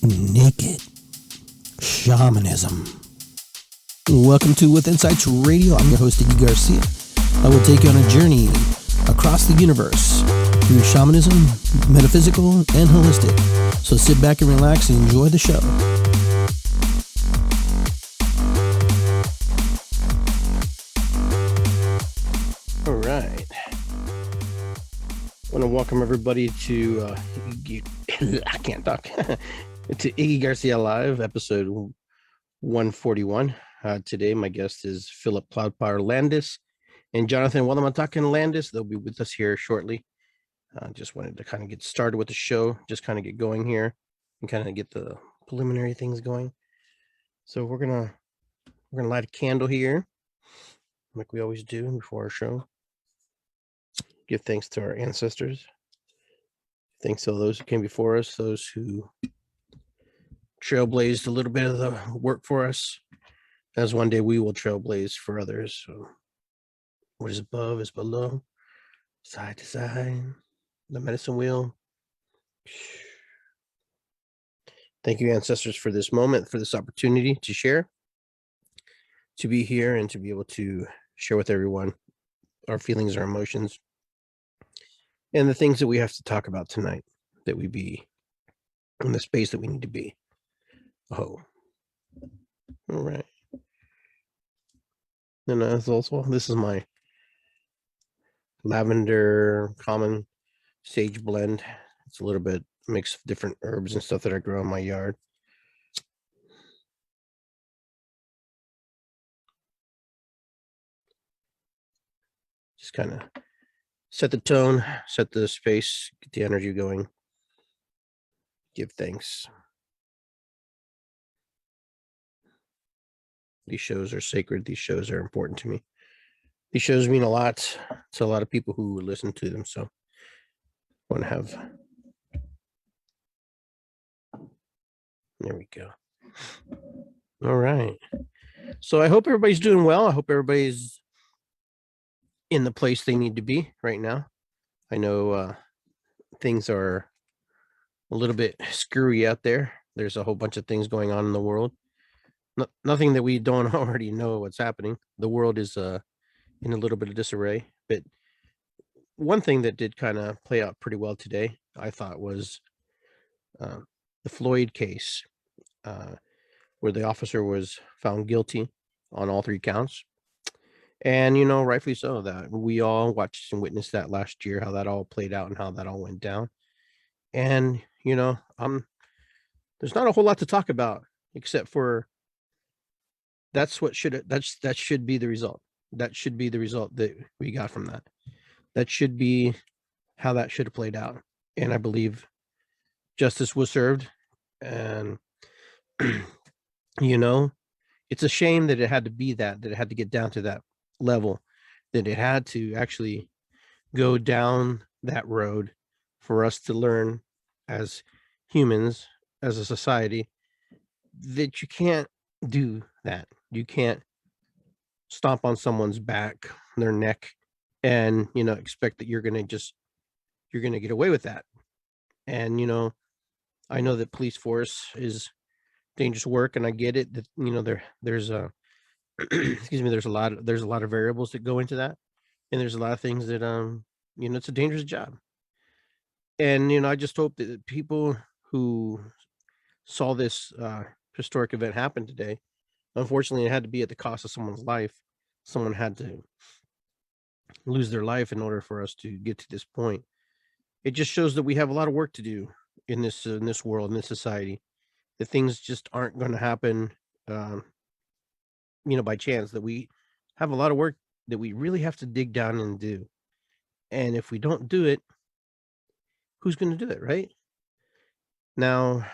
naked shamanism. Welcome to With Insights Radio. I'm your host, Iggy Garcia. I will take you on a journey across the universe through shamanism, metaphysical, and holistic. So sit back and relax and enjoy the show. All right. I want to welcome everybody to I can't talk to Iggy Garcia Live, episode 141. Today, my guest is Philip Cloudpower Landis and Jonathan Walamatakan Landis. They'll be with us here shortly. Just wanted to kind of get started with the show, just kind of get going here and kind of get the preliminary things going. So we're gonna light a candle here, like we always do before our show. Give thanks to our ancestors. Thanks to those who came before us, those who trailblazed a little bit of the work for us, as one day we will trailblaze for others. So what is above is below, side to side, the medicine wheel. Thank you, ancestors, for this moment, for this opportunity to share, to be here, and to be able to share with everyone our feelings, our emotions, and the things that we have to talk about tonight, that we be in the space that we need to be. Oh, all right. And as also, this is my lavender common sage blend. It's a little bit mixed of different herbs and stuff that I grow in my yard. Just kind of set the tone, set the space, get the energy going. Give thanks. These shows are sacred. These shows are important to me. These shows mean a lot to a lot of people who listen to them. So I want to have, there we go. All right. So I hope everybody's doing well. I hope everybody's in the place they need to be right now. I know things are a little bit screwy out there. There's a whole bunch of things going on in the world. Nothing that we don't already know what's happening. The world is in a little bit of disarray. But one thing that did kind of play out pretty well today, I thought, was the Floyd case, where the officer was found guilty on all 3 counts. And, you know, rightfully so, that we all watched and witnessed that last year, how that all played out and how that all went down. And, you know, there's not a whole lot to talk about, except for that should be the result. That should be the result that we got from that. That should be how that should have played out. And I believe justice was served. And, you know, it's a shame that it had to be that it had to get down to that level, that it had to actually go down that road for us to learn as humans, as a society, that you can't do that. You can't stomp on someone's back, their neck, and, you know, expect that you're going to get away with that. And, you know, I know that police force is dangerous work, and I get it that, you know, there's a excuse me, there's a lot of variables that go into that, and there's a lot of things that you know, it's a dangerous job. And, you know, I just hope that people who saw this historic event happen today, unfortunately it had to be at the cost of someone's life. Someone had to lose their life in order for us to get to this point. It just shows that we have a lot of work to do in this world, in this society, that things just aren't going to happen you know, by chance, that we have a lot of work that we really have to dig down and do. And if we don't do it, who's going to do it, right? Now,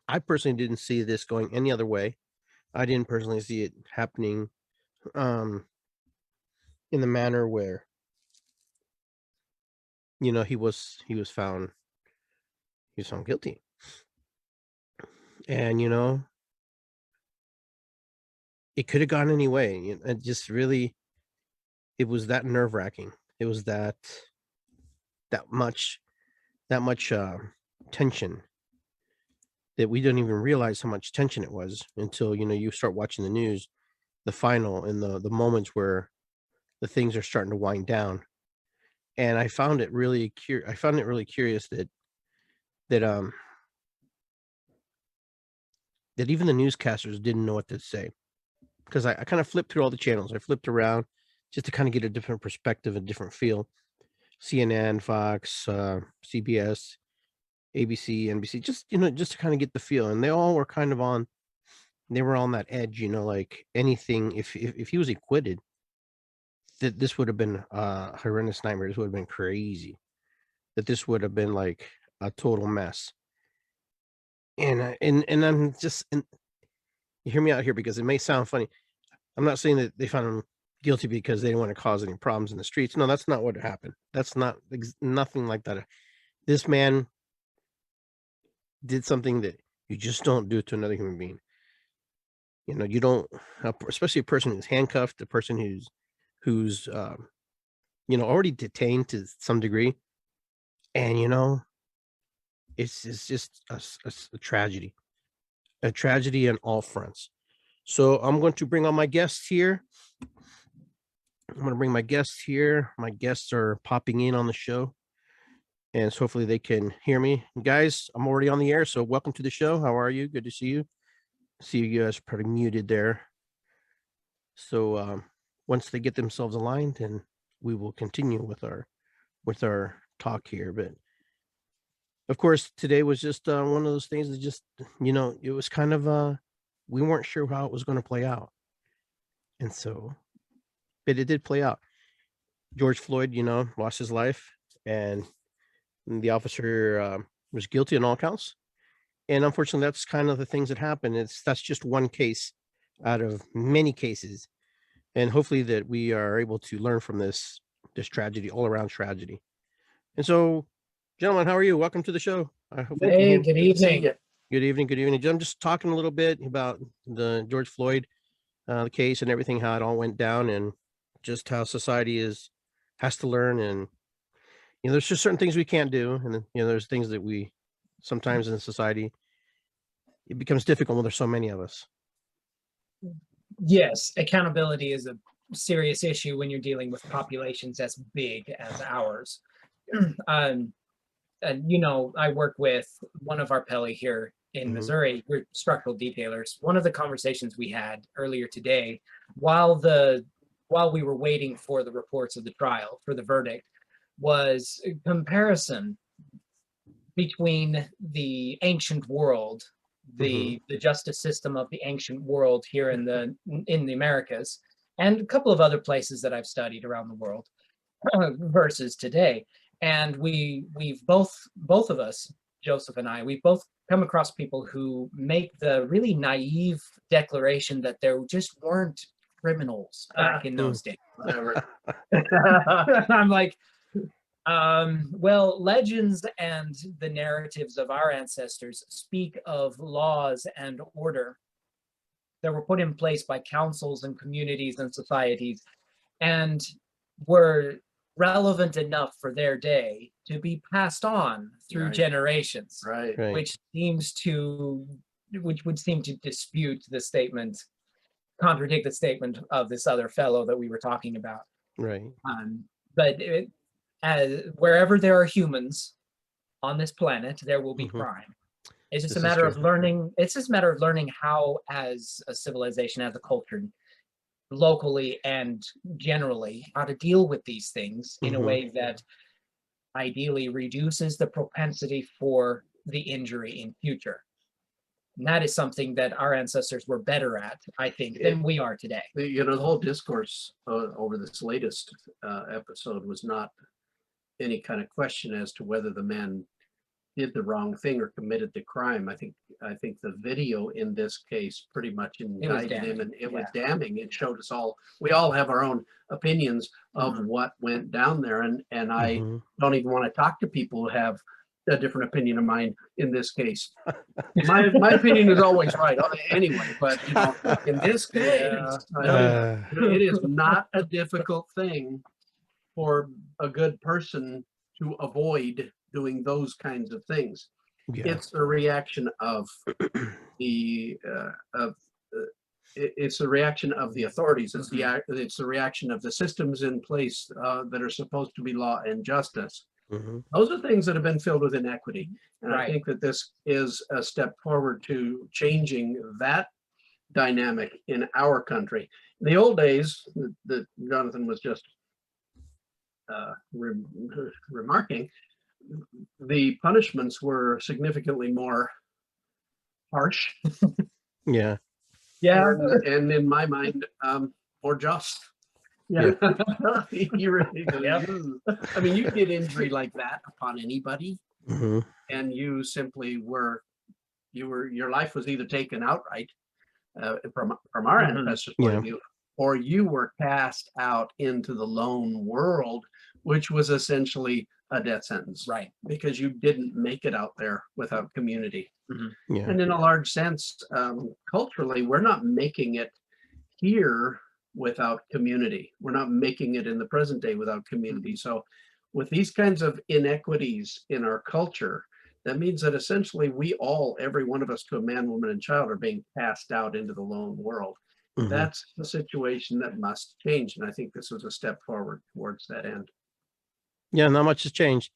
I personally didn't see this going any other way. I didn't personally see it happening in the manner where, you know, he was found guilty. And, you know, it could have gone any way. You know, it just really, it was that nerve-wracking. It was that much tension. that we didn't even realize how much tension it was until, you start watching the news, the final and the moments where the things are starting to wind down. And I found it really curious that that even the newscasters didn't know what to say, because I kind of flipped through all the channels. I flipped around just to kind of get a different perspective, a different feel. CNN, Fox, CBS, ABC, NBC, just to kind of get the feel. And they all were kind of on. They were on that edge, like anything. If he was acquitted, that this would have been a horrendous nightmare. This would have been crazy. That this would have been like a total mess. And I'm just, and you hear me out here, because it may sound funny. I'm not saying that they found him guilty because they didn't want to cause any problems in the streets. No, that's not what happened. That's nothing like that. This man did something that you just don't do to another human being. You don't, especially a person who's handcuffed, a person who's already detained to some degree, and it's just a tragedy, on all fronts. So I'm going to bring on my guests here. My guests are popping in on the show, and so hopefully they can hear me. Guys, I'm already on the air, so welcome to the show. How are you? Good to see you. See you guys pretty muted there. So once they get themselves aligned, then we will continue with our talk here. But of course, today was just one of those things that just, it was kind of we weren't sure how it was going to play out. And so, but it did play out. George Floyd, lost his life, and the officer was guilty on all counts. And unfortunately, that's kind of the things that happen. That's just one case out of many cases. And hopefully that we are able to learn from this tragedy, all around tragedy. And so, gentlemen, how are you? Welcome to the show. I hope Hey, good evening. Good evening. Good evening. I'm just talking a little bit about the George Floyd the case and everything, how it all went down, and just how society has to learn. And there's just certain things we can't do, and then, there's things that we sometimes in society, it becomes difficult when there's so many of us. Yes, accountability is a serious issue when you're dealing with populations as big as ours. And I work with one of our Pele here in Missouri. We're structural detailers. One of the conversations we had earlier today, while we were waiting for the reports of the trial, for the verdict, was a comparison between the ancient world, the justice system of the ancient world here in the Americas, and a couple of other places that I've studied around the world, versus today. And we've both of us, Joseph and I, we've both come across people who make the really naive declaration that there just weren't criminals back in those days. I'm like, well, legends and the narratives of our ancestors speak of laws and order that were put in place by councils and communities and societies, and were relevant enough for their day to be passed on through generations, right. which would seem to dispute the statement, contradict the statement of this other fellow that we were talking about. Right. But wherever there are humans on this planet, there will be crime. It's just a matter of learning. It's just a matter of learning how, as a civilization, as a culture, locally and generally, how to deal with these things in a way that ideally reduces the propensity for the injury in future. And that is something that our ancestors were better at, I think, than we are today. The whole discourse over this latest episode was not any kind of question as to whether the man did the wrong thing or committed the crime. I think the video in this case pretty much indicted him, and it was damning. It showed us all, we all have our own opinions of what went down there, and I don't even want to talk to people who have a different opinion of mine in this case. My opinion is always right anyway, but in this case, it is not a difficult thing for a good person to avoid doing those kinds of things. Yeah. It's a reaction of the it's a reaction of the authorities. It's it's a reaction of the systems in place that are supposed to be law and justice. Hmm. Those are things that have been filled with inequity, and I Right. think that this is a step forward to changing that dynamic in our country. In the old days that Jonathan was just remarking, the punishments were significantly more harsh, Yeah. Yeah. and in my mind, more just. Yeah. You really do. Yep. I mean, you get injury like that upon anybody, Hmm. and you simply were, your life was either taken outright from our Mhm. ancestors' point Yeah. of view, or you were cast out into the lone world, which was essentially a death sentence, Right. because you didn't make it out there without community. Yeah. And in a large sense, culturally, we're not making it here without community. We're not making it in the present day without community. So with these kinds of inequities in our culture, that means that essentially we all, every one of us to a man, woman, and child, are being cast out into the lone world. Mhm. That's the situation that must change. And I think this was a step forward towards that end. Yeah, not much has changed.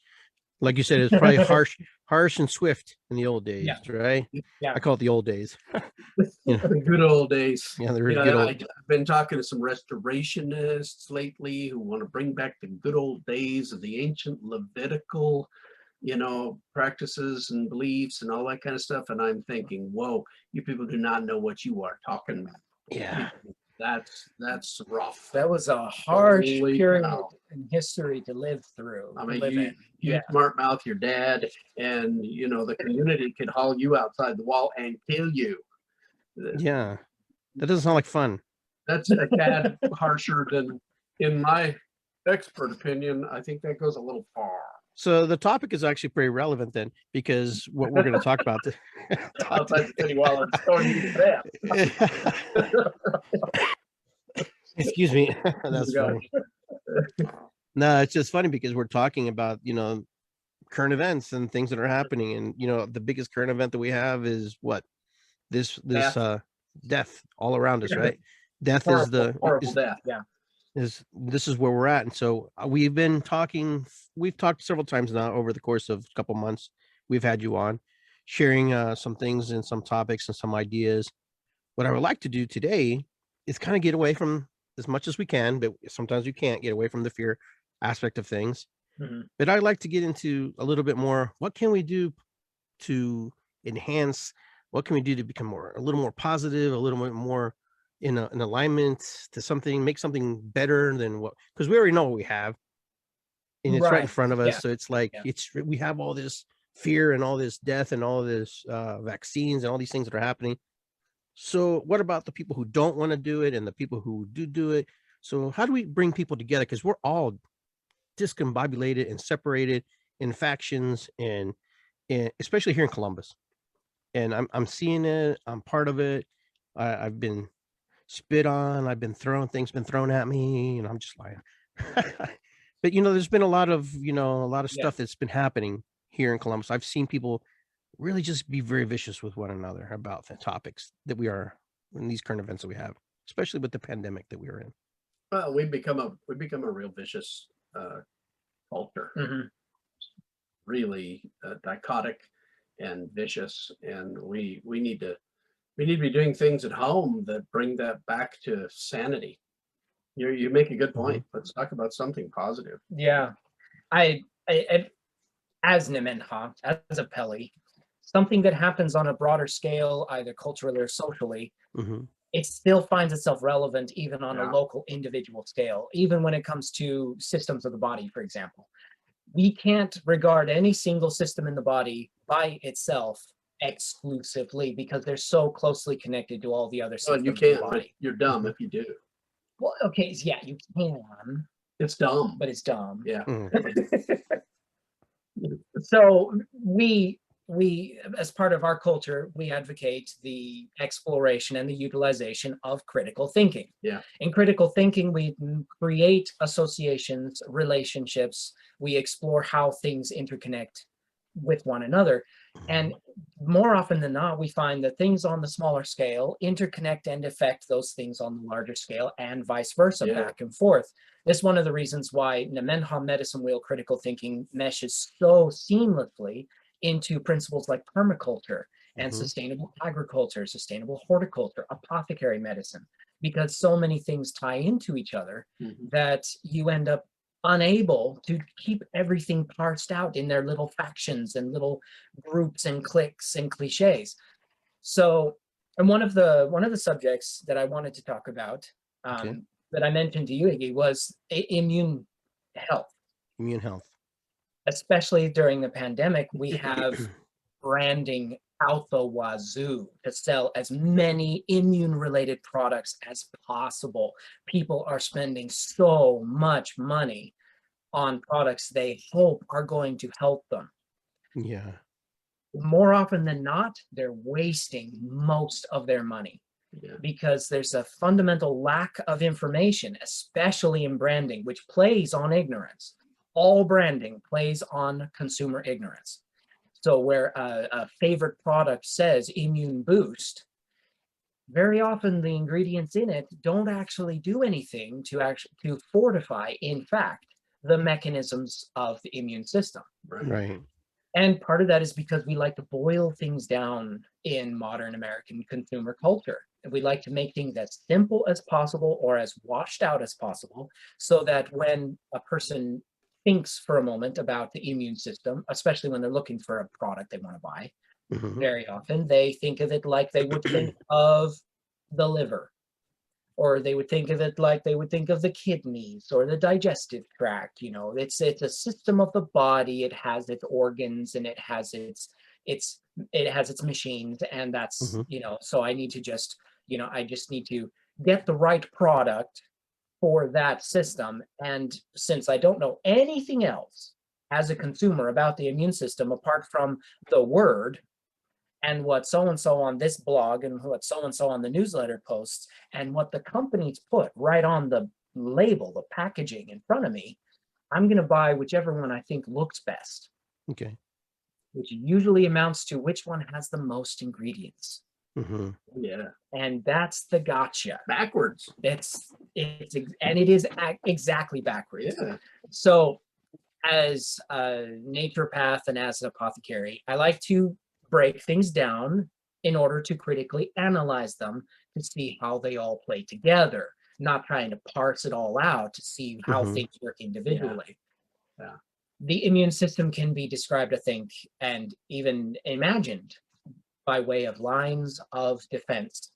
Like you said, it's probably harsh and swift in the old days, Yeah. right? Yeah. I call it the old days. You know, The good old days. yeah, there is You good know, old. I've been talking to some restorationists lately who want to bring back the good old days of the ancient Levitical, practices and beliefs and all that kind of stuff. And I'm thinking, whoa, you people do not know what you are talking about. Yeah. That's rough. That was a harsh Holy period cow. in history to live through. I to mean, live you in. you smart mouth your dad, and the community could haul you outside the wall and kill you. Yeah. That doesn't sound like fun. That's a tad harsher than, in my expert opinion, I think that goes a little far. So the topic is actually pretty relevant then, because what we're going to talk about. Outside the city wall and throwing you to death. Excuse me. That's Yeah. funny. No, it's just funny because we're talking about, current events and things that are happening. And, the biggest current event that we have is what? This Death. death all around us, right? Death is Horrible death. Yeah. this is where we're at. And so we've talked several times now over the course of a couple months. We've had you on sharing some things and some topics and some ideas. What I would like to do today is kind of get away from, as much as we can, but sometimes we can't get away from the fear aspect of things. Mhm. But I'd like to get into a little bit more, what can we do to enhance, what can we do to become a little more positive, a little bit more in alignment to something, make something better than what, because we already know what we have and it's right in Right. front of us. Yeah. So it's like, Yeah. we have all this fear and all this death and all this vaccines and all these things that are happening. So what about the people who don't want to do it and the people who do it? So how do we bring people together? Because we're all discombobulated and separated in factions and especially here in Columbus. And I'm seeing it. I'm part of it. I've been spit on. I've been been thrown at me, and I'm just like, but there's been a lot of Yeah. stuff that's been happening here in Columbus. I've seen people really just be very vicious with one another about the topics that we are in these current events that we have, especially with the pandemic that we are in. Well, we become a real vicious culture. Mhm. Really dichotic and vicious, and we need to be doing things at home that bring that back to sanity. You make a good point. Let's talk about something positive. Yeah. I as Nemenha, as a Peli, something that happens on a broader scale, either culturally or socially, Mhm. it still finds itself relevant even on Yeah. a local individual scale, even when it comes to systems of the body, for example. We can't regard any single system in the body by itself exclusively because they're so closely connected to all the other Well, systems you of the can't, but body. you're dumb if you do. Well, okay, yeah, you can, It's dumb. but it's dumb. Yeah. Mhm. So we as part of our culture, we advocate the exploration and the utilization of critical thinking. Yeah. In critical thinking, we create associations, relationships, we explore how things interconnect with one another. And more often than not, we find that things on the smaller scale interconnect and affect those things on the larger scale, and vice versa, Yeah. back and forth. This is one of the reasons why Nemenhah medicine wheel critical thinking meshes so seamlessly into principles like permaculture and Mhm. sustainable agriculture, sustainable horticulture, apothecary medicine, because so many things tie into each other Mhm. that you end up unable to keep everything parsed out in their little factions and little groups and cliques and cliches. So, and one of the subjects that I wanted to talk about, Okay. that I mentioned to you, Iggy, was immune health. Immune health. Especially during the pandemic, we have branding out the wazoo to sell as many immune-related products as possible. People are spending so much money on products they hope are going to help them. Yeah. More often than not, they're wasting most of their money Yeah. because there's a fundamental lack of information, especially in branding, which plays on ignorance. All branding plays on consumer ignorance. So where a favorite product says immune boost, very often the ingredients in it don't actually do anything to fortify, in fact, the mechanisms of the immune system. Right. Right. And part of that is because we like to boil things down in modern American consumer culture. And we like to make things as simple as possible or as washed out as possible, so that when a person thinks for a moment about the immune system, especially when they're looking for a product they want to buy, Mhm. very often they think of it like they would think of the liver, or they would think of it like they would think of the kidneys or the digestive tract. It's a system of the body. It has its organs and it has its machines, and that's Mhm. so I just need to get the right product for that system. And since I don't know anything else as a consumer about the immune system apart from the word and what so and so on this blog and what so and so on the newsletter posts and what the companies put right on the label, the packaging in front of me, I'm going to buy whichever one I think looks best, Okay. which usually amounts to which one has the most ingredients. Mhm. Yeah. And that's the gotcha. Backwards. And it is exactly backwards. Yeah. So as a naturopath and as an apothecary, I like to break things down in order to critically analyze them to see how they all play together, not trying to parse it all out to see how Mhm. things work individually. Yeah. The immune system can be described, I think, and even imagined by way of lines of defense.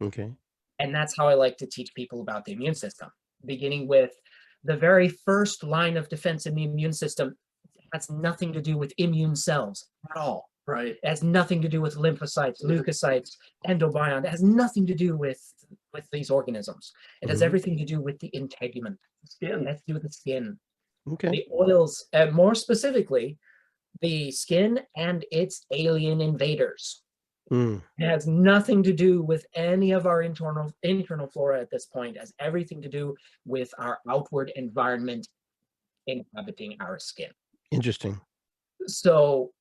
Okay. And that's how I like to teach people about the immune system, beginning with the very first line of defense in the immune system has nothing to do with immune cells at all. Right. It has nothing to do with lymphocytes, Yeah. leukocytes, endobion. It has nothing to do with these organisms. It has Mhm. everything to do with the integument. It Skin. has to do with the skin, Okay. the oils, and more specifically, the skin and its alien invaders. Mm. It has nothing to do with any of our internal flora at this point. It has everything to do with our outward environment inhabiting our skin. Interesting. So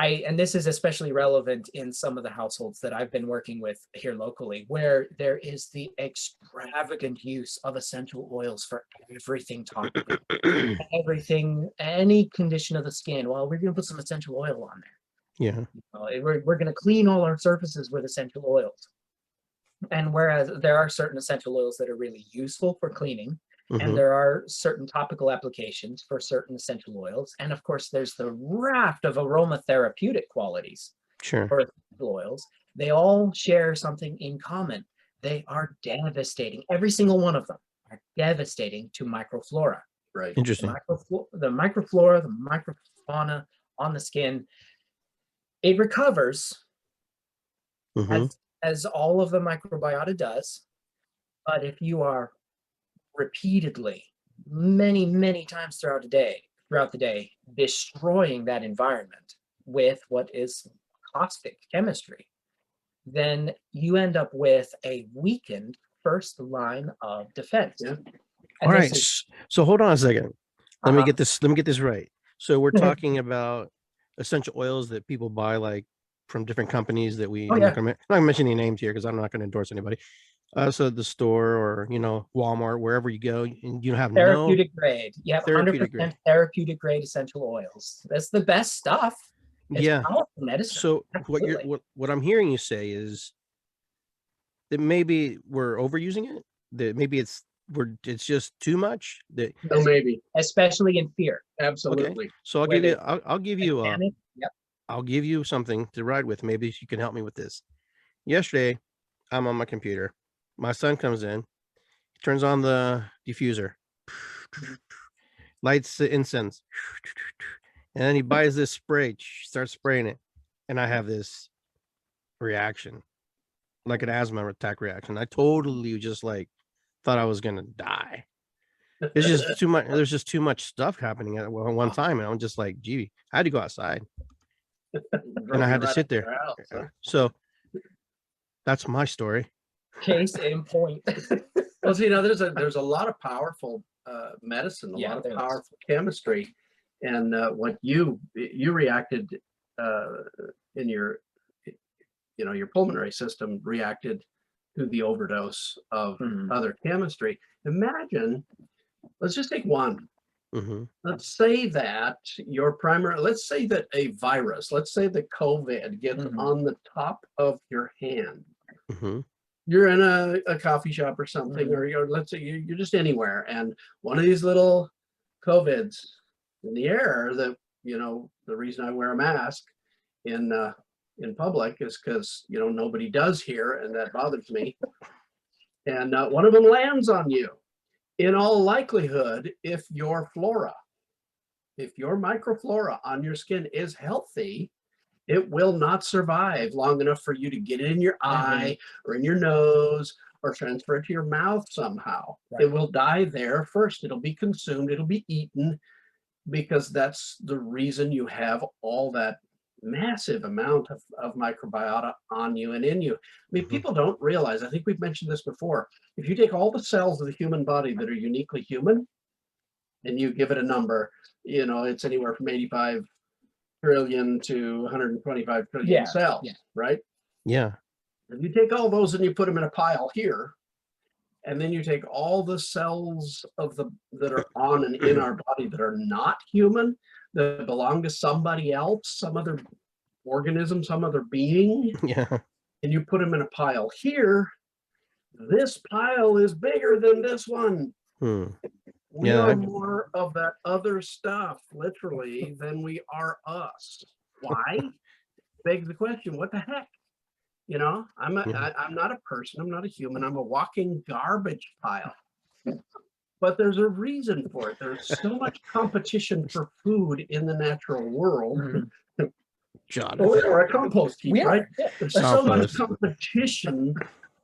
and this is especially relevant in some of the households that I've been working with here locally, where there is the extravagant use of essential oils for everything topical, everything, any condition of the skin. Well, we're going to put some essential oil on there. Yeah. We're going to clean all our surfaces with essential oils. And whereas there are certain essential oils that are really useful for cleaning, and Mhm. there are certain topical applications for certain essential oils. And of course, there's the raft of aromatherapeutic qualities Sure. for essential oils. They all share something in common. They are devastating. Every single one of them are devastating to microflora. Right. Interesting. The microflora, the microfauna on the skin, it recovers Mhm. as all of the microbiota does. But if you are repeatedly, many times throughout the day, destroying that environment with what is caustic chemistry, then you end up with a weakened first line of defense. Yeah. And All this right. is So hold on a second. Let me uh-huh. get this. Let me get this right. So we're talking about essential oils that people buy, like from different companies that we, Oh, I'm yeah. not gonna mention any names here because I'm not gonna endorse anybody. So the store or, Walmart, wherever you go, and you have no Therapeutic grade. Yep, therapeutic 100% grade. therapeutic grade essential oils. That's the best stuff. It's Yeah. powerful medicine. So Absolutely. what I'm hearing you say is that maybe we're overusing it, that maybe it's just too much. That No, maybe. Especially in fear. Absolutely. So I'll Where give you they- I'll give you Panic. Yep. I'll give you something to ride with. Maybe you can help me with this. Yesterday, I'm on my computer. My son comes in, turns on the diffuser, lights the incense, and then he buys this spray, starts spraying it, and I have this reaction, like an asthma attack reaction. I totally just like thought I was gonna die. There's just too much. There's just too much stuff happening at one time, and I'm just like, gee, I had to go outside, and I had to sit there. So that's my story. Case in point. Well, see, there's a lot of powerful medicine, a Yeah, lot of there is. powerful chemistry, and what you reacted in your your pulmonary system reacted to the overdose of Mhm. other chemistry. Imagine, let's just take one. Hmm. Let's say that let's say that a virus, let's say that COVID gets Mhm. on the top of your hand. Hmm. You're in a coffee shop or something, Mhm. or let's say you're just anywhere, and one of these little COVIDs in the air. That the reason I wear a mask in public is because nobody does here, and that bothers me. And one of them lands on you. In all likelihood, if your microflora on your skin is healthy, it will not survive long enough for you to get it in your eye or in your nose or transfer it to your mouth somehow. Right. It will die there first. It'll be consumed, it'll be eaten, because that's the reason you have all that massive amount of microbiota on you and in you. I mean, Mhm. people don't realize, I think we've mentioned this before, if you take all the cells of the human body that are uniquely human and you give it a number, it's anywhere from 85 trillion to 125 trillion Yeah, cells, yeah. right? Yeah. If you take all those and you put them in a pile here, and then you take all the cells that are on and in our body that are not human, that belong to somebody else, some other organism, some other being, Yeah. and you put them in a pile here, this pile is bigger than this one. Hmm. We Yeah, are more of that other stuff, literally, than we are us. Why? Begs the question, what the heck? I'm not a person, I'm not a human, I'm a walking garbage pile. But there's a reason for it. There's so much competition for food in the natural world. Mhm. Jonathan. Or a compost heap, We are, right? yeah. There's so much Compost. competition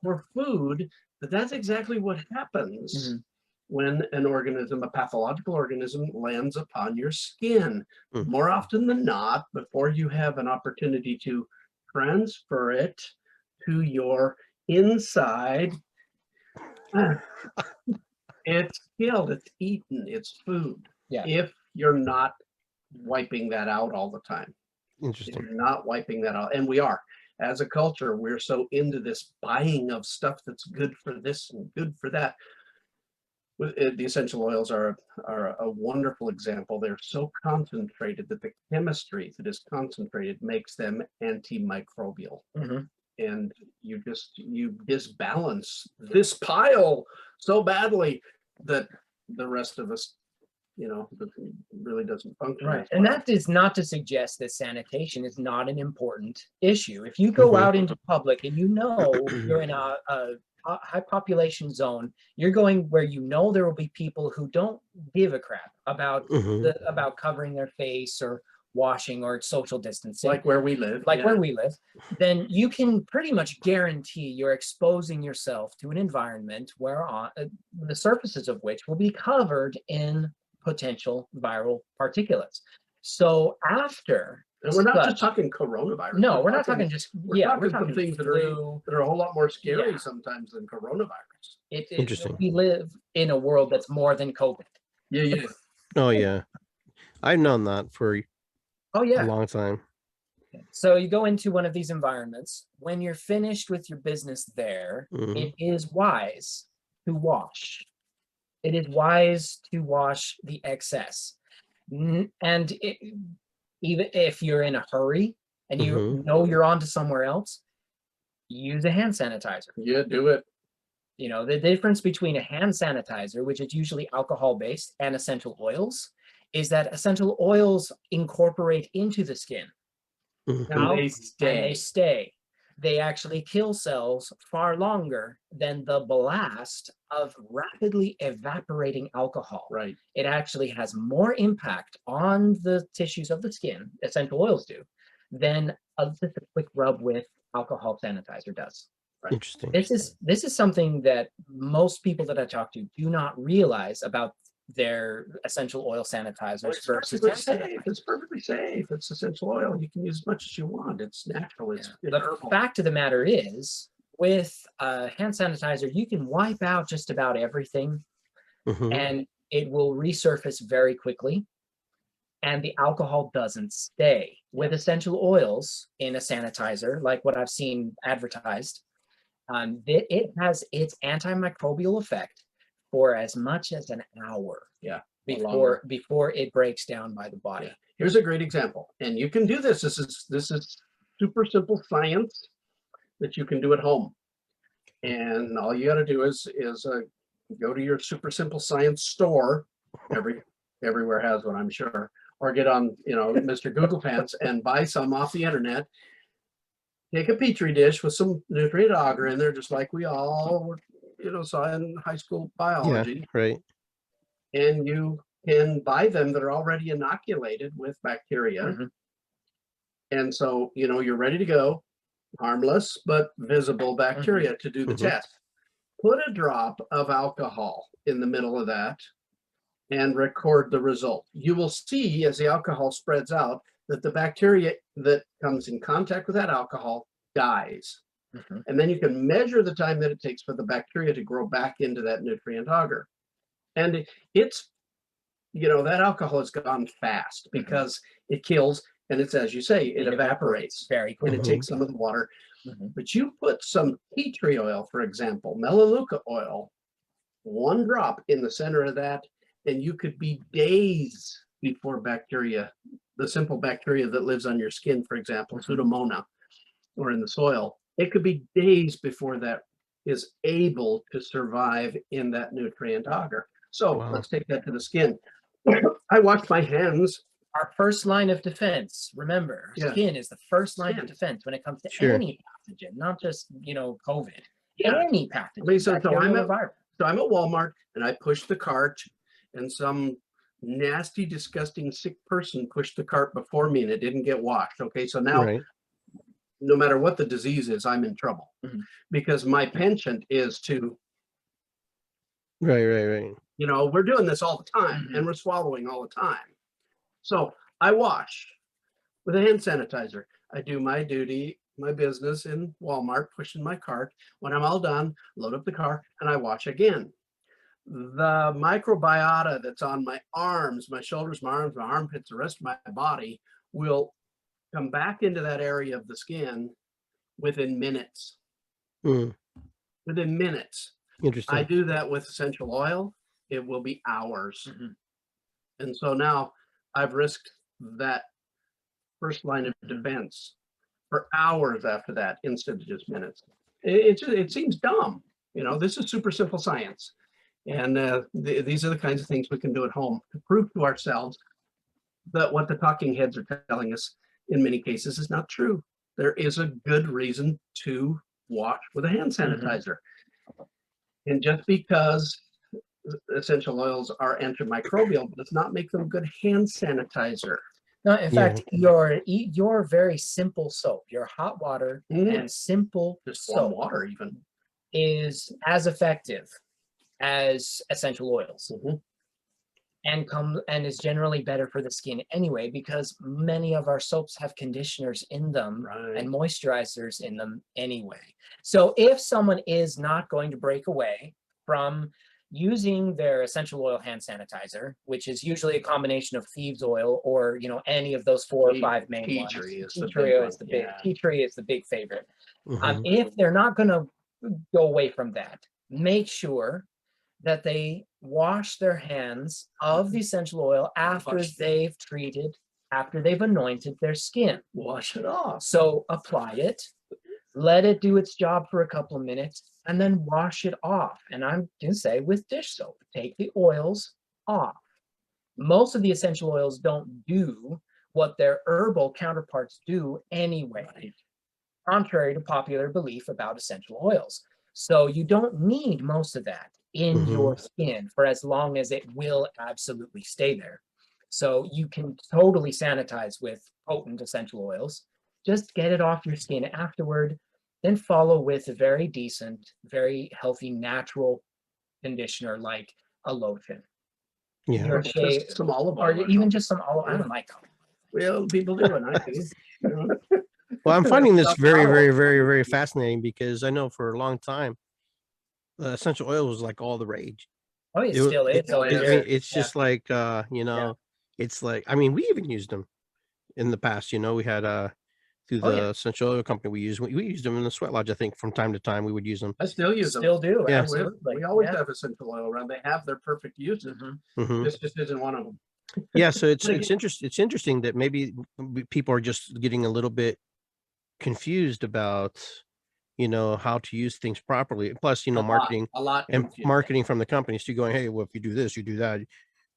for food that's exactly what happens Mhm. when a pathological organism, lands upon your skin. Mm. More often than not, before you have an opportunity to transfer it to your inside, it's killed, it's eaten, it's food. Yeah. If you're not wiping that out all the time. If Interesting. you're not wiping that out, and we are, as a culture, we're so into this buying of stuff that's good for this and good for that. The essential oils are a wonderful example. They're so concentrated that the chemistry that is concentrated makes them antimicrobial. Mhm. And you disbalance this pile so badly that the rest of us, really doesn't function. Right. as And well. that is not to suggest that sanitation is not an important issue. If you go Mhm. out into public and you're in a high population zone, you're going where there will be people who don't give a crap about Mhm. about covering their face or washing or social distancing. Like where we live. Like yeah. where we live, then you can pretty much guarantee you're exposing yourself to an environment where the surfaces of which will be covered in potential viral particulates. So after, And we're not just such- talking coronavirus. no, we're not talking just, we're talking we're some talking things that flu. are a whole lot more scary Yeah. sometimes than coronavirus. Interesting. We live in a world that's more than COVID. Yeah. Oh yeah. I've known that for Oh a yeah. long time. So you go into one of these environments. When you're finished with your business there, Mhm. it is wise to wash. It is wise to wash the excess. And even if you're in a hurry and you Mhm. know you're on to somewhere else, use a hand sanitizer. Yeah, do it. You know, the difference between a hand sanitizer, which is usually alcohol based, and essential oils is that essential oils incorporate into the skin. Mhm. And Now, they and they stay. stay. They actually kill cells far longer than the blast of rapidly evaporating alcohol. Right. It actually has more impact on the tissues of the skin, essential oils do, than just a quick rub with alcohol sanitizer does. Interesting. This is something that most people that I talk to do not realize about their essential oil sanitizers Well, it's versus perfectly hand safe. sanitizer. It's perfectly safe. It's essential oil. You can use as much as you want. It's natural. It's The herbal. fact of the matter is, with hand sanitizer, you can wipe out just about everything Mhm. and it will resurface very quickly. And the alcohol doesn't stay. With essential oils in a sanitizer, like what I've seen advertised, it has its antimicrobial effect for as much as an hour. Yeah, or Before longer. it breaks down by the body. Yeah. Here's a great example, and you can do this. This is super simple science that you can do at home. And all you got to do is go to your super simple science store. Everywhere has one, I'm sure. Or get on, Mr. Google Pants and buy some off the internet. Take a petri dish with some nutrient agar in there, just like we all, saw in high school Yeah. biology. Right. And you can buy them that are already inoculated with bacteria. Mhm. And so, you're ready to go, harmless but visible bacteria to do the Mhm. test. Put a drop of alcohol in the middle of that and record the result. You will see as the alcohol spreads out that the bacteria that comes in contact with that alcohol dies. Mhm. And then you can measure the time that it takes for the bacteria to grow back into that nutrient agar. And it's, that alcohol has gone fast because it kills, and it's, as you say, it evaporates very and quickly. it takes some of the water. Mhm. But you put some tea tree oil, for example, melaleuca oil, one drop in the center of that, and you could be days before bacteria, the simple bacteria that lives on your skin, for example, Pseudomonas, or in the soil, it could be days before that is able to survive in that nutrient agar. So Wow. let's take that to the skin. I wash my hands. Our first line of defense, remember, Yeah. skin is the first line Skin. of defense when it comes to Sure. any pathogen, not just, COVID. Yeah. Any pathogen. I mean, so bacterial or viral. I'm at Walmart and I push the cart, and some nasty, disgusting, sick person pushed the cart before me and it didn't get washed. Okay, so now Right. no matter what the disease is, I'm in trouble Mhm. because my penchant is to, Right. Right. we're doing this all the time Mhm. and we're swallowing all the time. So I wash with a hand sanitizer. I do my duty, my business in Walmart, pushing my cart. When I'm all done, load up the car and I wash again. The microbiota that's on my arms, my shoulders, my arms, my armpits, the rest of my body will come back into that area of the skin within minutes. Mm. Within minutes. I Interesting. do that with essential oil. It will be hours. Mhm. And so now I've risked that first line of Mhm. defense for hours after that instead of just minutes. It seems dumb. This is super simple science. And these are the kinds of things we can do at home to prove to ourselves that what the talking heads are telling us in many cases is not true. There is a good reason to wash with a hand sanitizer. And just because essential oils are antimicrobial does not make them good hand sanitizer. No, in Yeah. fact, your very simple soap, your hot water and simple Just warm soap water even. is as effective as essential oils Mhm. and is generally better for the skin anyway, because many of our soaps have conditioners in them Right. and moisturizers in them anyway. So if someone is not going to break away from using their essential oil hand sanitizer, which is usually a combination of thieves oil or, any of those 4 or Tea- 5 main tea ones. tree is the Tea tree big is one, the big, yeah. tea tree is the big favorite. Mhm. If they're not going to go away from that, make sure that they wash their hands of the essential oil after Wash. they've after they've anointed their skin. Wash it off. So apply it, let it do its job for a couple of minutes, and then wash it off. And I'm going to say with dish soap, take the oils off. Most of the essential oils don't do what their herbal counterparts do anyway, Right. contrary to popular belief about essential oils. So you don't need most of that in your skin for as long as it will absolutely stay there. So you can totally sanitize with potent essential oils. Just get it off your skin afterward, then follow with a very decent, very healthy, natural conditioner like a lotion. Yeah. Your Just shave, some olive or oil. even just some olive. I don't like olive. Well, people do it. I do. Well, I'm finding this Stop very, now. very, very, very fascinating because I know for a long time, essential oil was like all the rage. Oh, it It wa- still is. still over I is. here. mean, it's Yeah. just like, it's like, I mean, we even used them in the past, we had, through Oh, the yeah. essential oil company we used them in the sweat lodge. I think from time to time we would use them. I still use them. Still do. Yeah. Absolutely. We always Yeah. have essential oil around. They have their perfect uses. Mhm. Mhm. This just isn't one of them. Yeah. So it's But it's interesting that maybe people are just getting a little bit confused about, how to use things properly. Plus, marketing A lot. and confused. marketing from the companies too, going, hey, well, if you do this, you do that,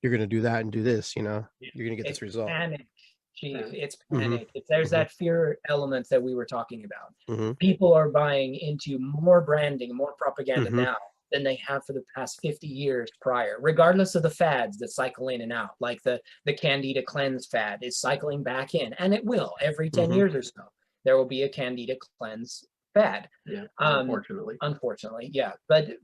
you're going to do that and do this, you're going to get It's this result. panic, Chief. Yeah. It's Mhm. panic. There's Mhm. that fear element that we were talking about. Mhm. People are buying into more branding, more propaganda Mhm. now than they have for the past 50 years prior, regardless of the fads that cycle in and out. Like the Candida cleanse fad is cycling back in, and it will every 10 Mhm. years or so. There will be a Candida cleanse fad. Yeah, Um, unfortunately. yeah. But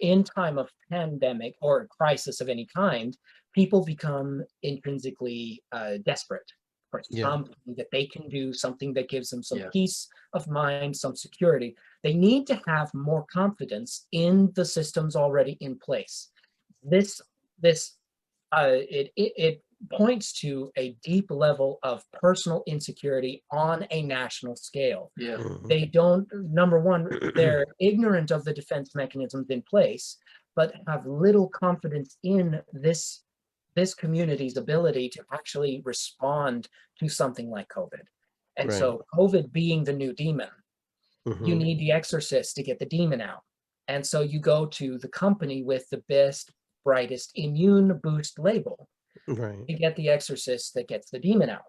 in time of pandemic or crisis of any kind, people become intrinsically desperate for Yeah. something that they can do, something that gives them some Yeah. peace of mind, some security. They need to have more confidence in the systems already in place. It points to a deep level of personal insecurity on a national scale. Yeah. Mhm. They don't, number one, they're ignorant of the defense mechanisms in place, but have little confidence in this community's ability to actually respond to something like COVID. And Right. so COVID being the new demon, you Mhm. need the exorcist to get the demon out. And so you go to the company with the best, brightest immune boost label Right. to get the exorcist that gets the demon out.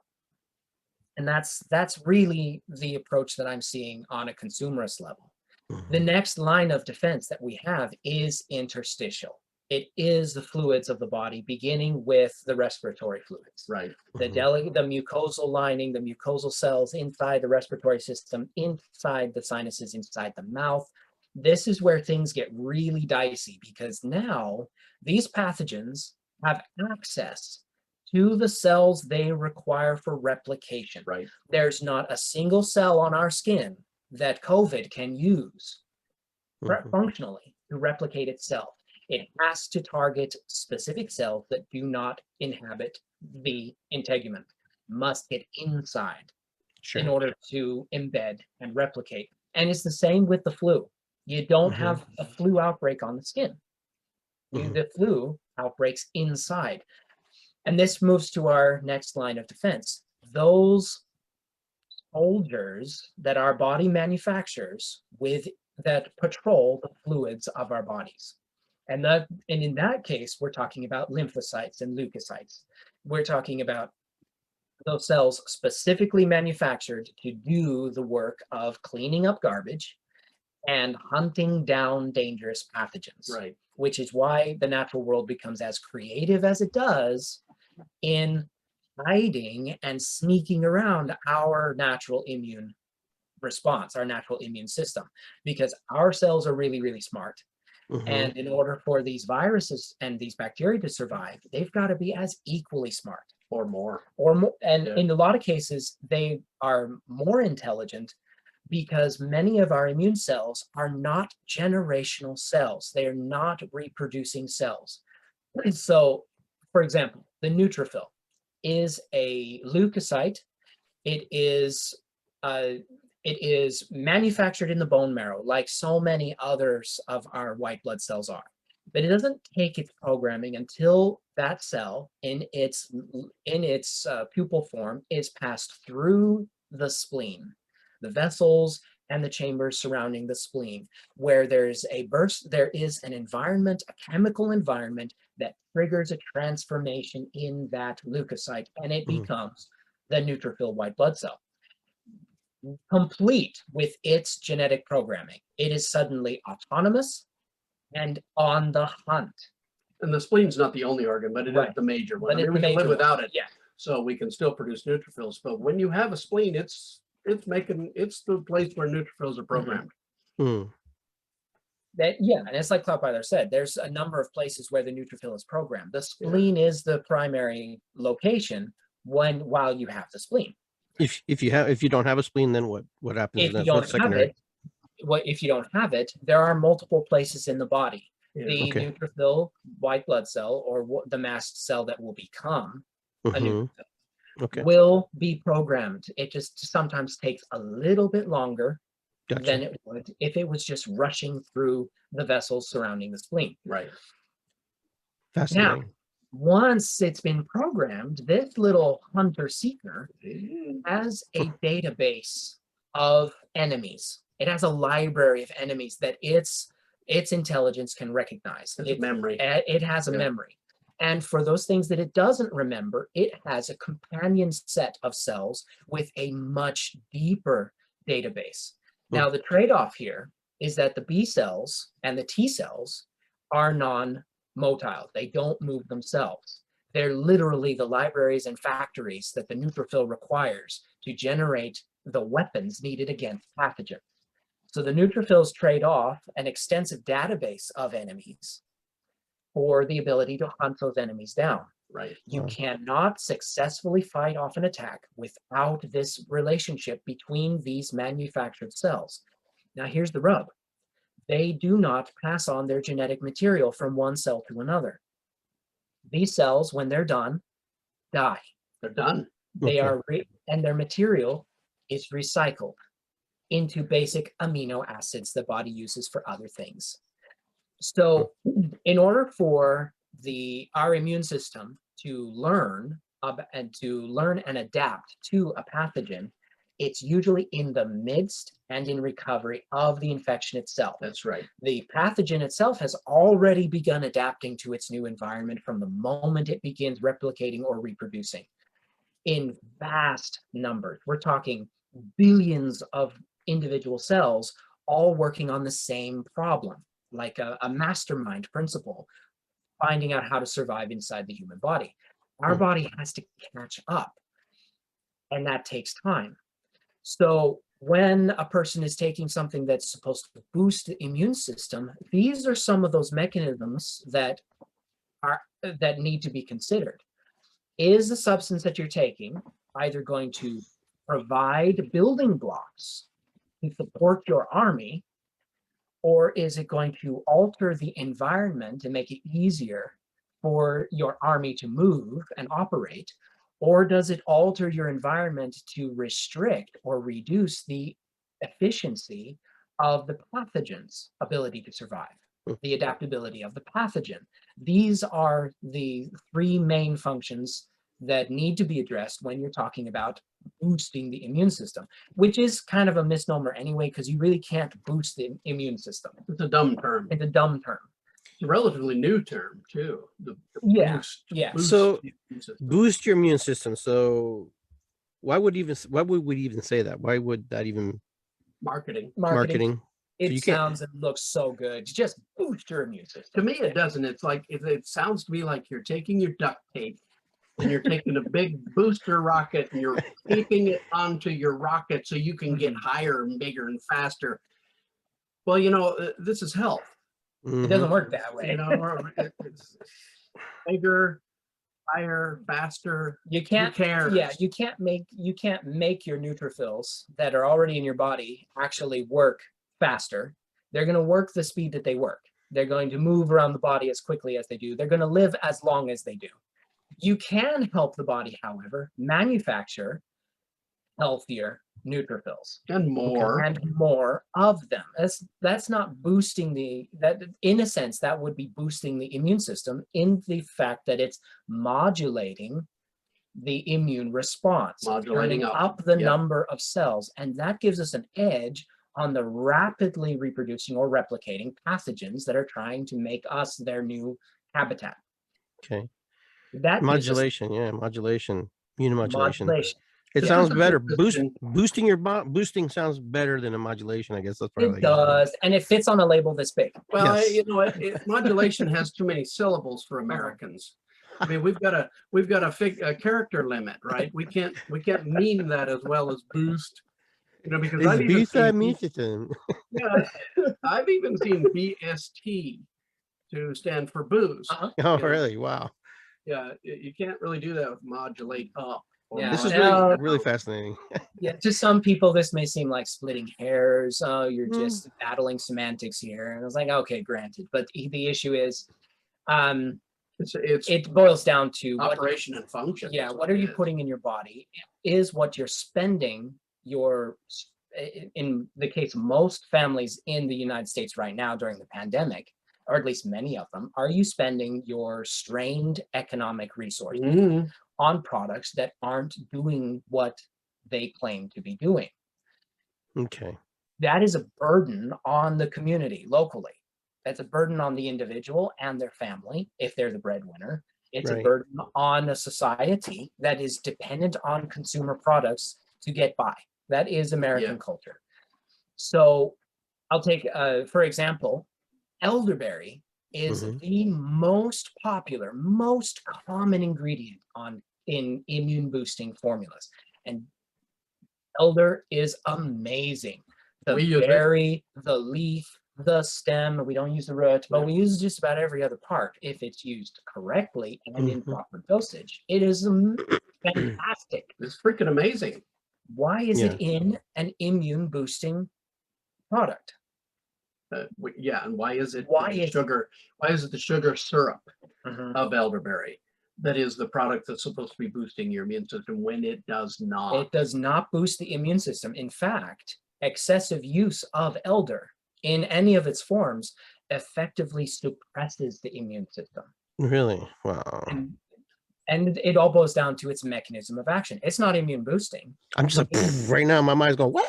And that's really the approach that I'm seeing on a consumerist level. The Mhm. next line of defense that we have is interstitial. It is the fluids of the body, beginning with the respiratory fluids. Right. The Mhm. the mucosal lining, the mucosal cells inside the respiratory system, inside the sinuses, inside the mouth. This is where things get really dicey because now these pathogens have access to the cells they require for replication. Right. There's not a single cell on our skin that COVID can use Mhm. functionally to replicate itself. It has to target specific cells that do not inhabit the integument, must get inside in Sure. order to embed and replicate. And it's the same with the flu. You don't Mhm. have a flu outbreak on the skin. Mhm. The flu outbreaks inside. And this moves to our next line of defense. Those soldiers that our body manufactures with that patrol the fluids of our bodies. And in that case, we're talking about lymphocytes and leukocytes. We're talking about those cells specifically manufactured to do the work of cleaning up garbage and hunting down dangerous pathogens. Right. Which is why the natural world becomes as creative as it does in hiding and sneaking around our natural immune response, our natural immune system, because our cells are really, really smart. Mhm. And in order for these viruses and these bacteria to survive, they've got to be as equally smart Or more. or more. And Yeah. in a lot of cases, they are more intelligent because many of our immune cells are not generational cells. They are not reproducing cells. So, for example, the neutrophil is a leukocyte. It is manufactured in the bone marrow, like so many others of our white blood cells are. But it doesn't take its programming until that cell in its pupal form is passed through the spleen, the vessels and the chambers surrounding the spleen, where there is an environment, a chemical environment that triggers a transformation in that leukocyte, and it Mhm. becomes the neutrophil white blood cell. Complete with its genetic programming. It is suddenly autonomous and on the hunt. And the spleen's not the only organ, but it is Right. the major one. But I mean, it's we the can live major one. without it. Yeah. So we can still produce neutrophils. But when you have a spleen, it's the place where neutrophils are programmed. Hmm. And it's like Klopweiler said, there's a number of places where the neutrophil is programmed. The spleen is the primary location while you have the spleen. If you don't have a spleen, then what happens? If Then you don't what's have secondary? if you don't have it, there are multiple places in the body. Yeah. The Okay. neutrophil white blood cell, or the mast cell that will become a Mhm. neutrophil, Okay. will be programmed. It just sometimes takes a little bit longer Gotcha. than it would if it was just rushing through the vessels surrounding the spleen. Right. Fascinating. Once it's been programmed, this little hunter-seeker has a database of enemies. It has a library of enemies that its intelligence can recognize. It's memory. It has a Yeah. memory. And for those things that it doesn't remember, it has a companion set of cells with a much deeper database. Now, the trade-off here is that the B cells and the T cells are non-motile. They don't move themselves. They're literally the libraries and factories that the neutrophil requires to generate the weapons needed against pathogens. So the neutrophils trade off an extensive database of enemies for the ability to hunt those enemies down. Right. You Wow. cannot successfully fight off an attack without this relationship between these manufactured cells. Now, here's the rub. They do not pass on their genetic material from one cell to another. These cells, when they're done, die. They're done. They Okay. and their material is recycled into basic amino acids the body uses for other things. So in order for our immune system to learn and adapt to a pathogen, it's usually in the midst and in recovery of the infection itself. That's right. The pathogen itself has already begun adapting to its new environment from the moment it begins replicating or reproducing in vast numbers. We're talking billions of individual cells all working on the same problem, like a mastermind principle, finding out how to survive inside the human body. Our body has to catch up, and that takes time. So when a person is taking something that's supposed to boost the immune system, these are some of those mechanisms that need to be considered. Is the substance that you're taking either going to provide building blocks to support your army, or is it going to alter the environment and make it easier for your army to move and operate? Or does it alter your environment to restrict or reduce the efficiency of the pathogen's ability to survive, the adaptability of the pathogen? These are the three main functions that need to be addressed when you're talking about boosting the immune system, which is kind of a misnomer anyway, because you really can't boost the immune system. It's a dumb term. It's a dumb term. It's a relatively new term too. Yeah, boost So, the immune system. Boost your immune system. So why would we even say that? Why would that even Marketing. marketing? It you can't- sounds and looks so good. Just boost your immune system. To me, it doesn't. It's like it sounds to me like you're taking your duct tape and you're taking a big booster rocket and you're taping it onto your rocket so you can get higher and bigger and faster. Well, this is health. It Mhm. doesn't work that way. It's bigger, higher, faster? You Who can't, cares? yeah, you can't make your neutrophils that are already in your body actually work faster. They're going to work the speed that they work. They're going to move around the body as quickly as they do. They're going to live as long as they do. You can help the body, however, manufacture healthier neutrophils And more. and more of them. That's not boosting that in a sense that would be boosting the immune system in the fact that it's modulating the immune response, Modulating turning up, up the yeah. number of cells, and that gives us an edge on the rapidly reproducing or replicating pathogens that are trying to make us their new habitat. Okay. That gives us Modulation. Yeah. Modulation. Immunomodulation. modulation. It This sounds is a better. discussion. Boosting sounds better than a modulation. I guess that's It probably does, and it fits on a label this big. Well, Yes. you know, modulation has too many syllables for Americans. I mean, we've got a character limit, right? We can't mean that as well as boost. You know, because I've even seen, yeah, I've even seen BST to stand for boost. Uh-huh. Oh, you know. really? Wow. Yeah, you can't really do that with modulate up. Or Yeah. This is modulate really, No. really down. fascinating. Yeah, to some people, this may seem like splitting hairs. Oh, you're Mm. just battling semantics here. And I was like, okay, granted. But the issue is, um, It's it boils down to what, operation and function. yeah, is what are it you is. putting in your body? Is what you're spending in the case of most families in the United States right now during the pandemic, or at least many of them, are you spending your strained economic resources Mhm. on products that aren't doing what they claim to be doing? Okay. That is a burden on the community locally. That's a burden on the individual and their family if they're the breadwinner. It's a Right. burden on a society that is dependent on consumer products to get by. That is American culture. So I'll take, for example, elderberry is Mhm. the most popular, most common ingredient in immune boosting formulas. And elder is amazing. The We use it. berry, the leaf, the stem, we don't use the root, but Yeah. we use just about every other part if it's used correctly and in Mhm. proper dosage. It is fantastic. It's freaking amazing. Why is Yeah. it in an immune boosting product? Yeah, and why is it Why the is- sugar? Why is it the sugar syrup Mhm. of elderberry that is the product that's supposed to be boosting your immune system when it does not? It does not boost the immune system. In fact, excessive use of elder in any of its forms effectively suppresses the immune system. Really? Wow. And it all boils down to its mechanism of action. It's not immune boosting. I'm just like right now. My mind's going, what?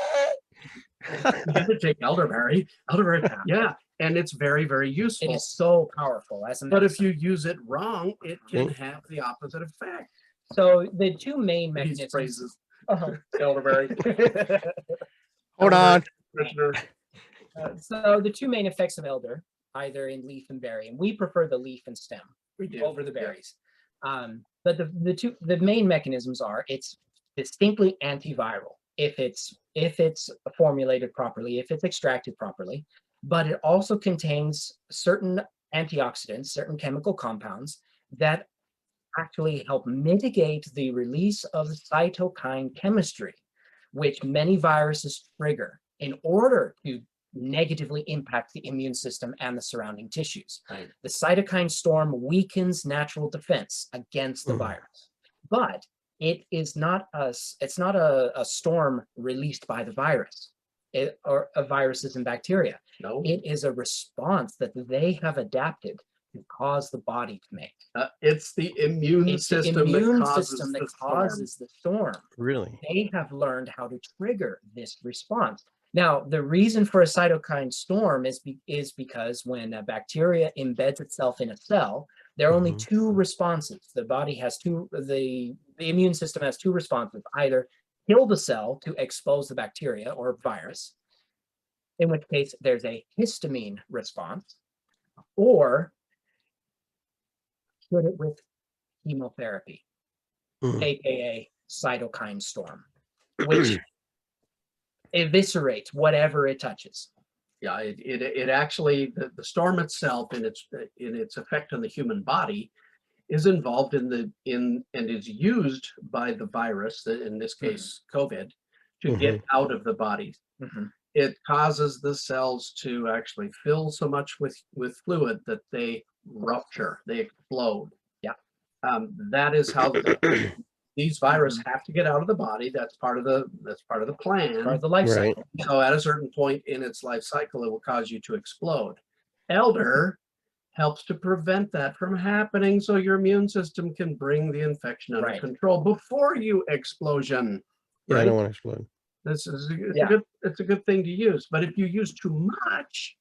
You have to take elderberry. Elderberry, yeah, and it's very, very It useful. is so powerful as a But if medicine. you use it wrong, it can Okay. have the opposite effect. So the two main These mechanisms. phrases, Uh-huh. elderberry. Hold on. Commissioner. So the two main effects of elder, either in leaf and berry, and we prefer the leaf and stem We do. over the berries. But the main mechanisms are it's distinctly antiviral if it's formulated properly, if it's extracted properly, but it also contains certain antioxidants, certain chemical compounds that actually help mitigate the release of cytokine chemistry, which many viruses trigger in order to negatively impact the immune system and the surrounding tissues. Right. The cytokine storm weakens natural defense against the Mhm. virus, but it's not a storm released by the virus or of viruses and bacteria. No, It is a response that they have adapted to cause the body to make. it's the immune It's the system immune that causes system that the storm. causes the storm. Really? They have learned how to trigger this response. Now, the reason for a cytokine storm is because when a bacteria embeds itself in a cell, there are only Mhm. two responses. The body has the immune system has two responses: either kill the cell to expose the bacteria or virus, in which case there's a histamine response, or shoot it with chemotherapy, Mhm. aka cytokine storm, which eviscerates whatever it touches. Yeah, it actually the storm itself in its effect on the human body is involved and is used by the virus, in this Mhm. case, COVID, to get out of the body. Mhm. It causes the cells to actually fill so much with fluid that they rupture, they explode. Yeah. That is how these viruses Mhm. have to get out of the body. That's part of the plan. Part of the life Right. cycle. So at a certain point in its life cycle, it will cause you to explode. Elder helps to prevent that from happening, so your immune system can bring the infection under Right. control before you explosion. Yeah, I Right? don't want to explode. This is Yeah. it's a good thing to use. But if you use too much,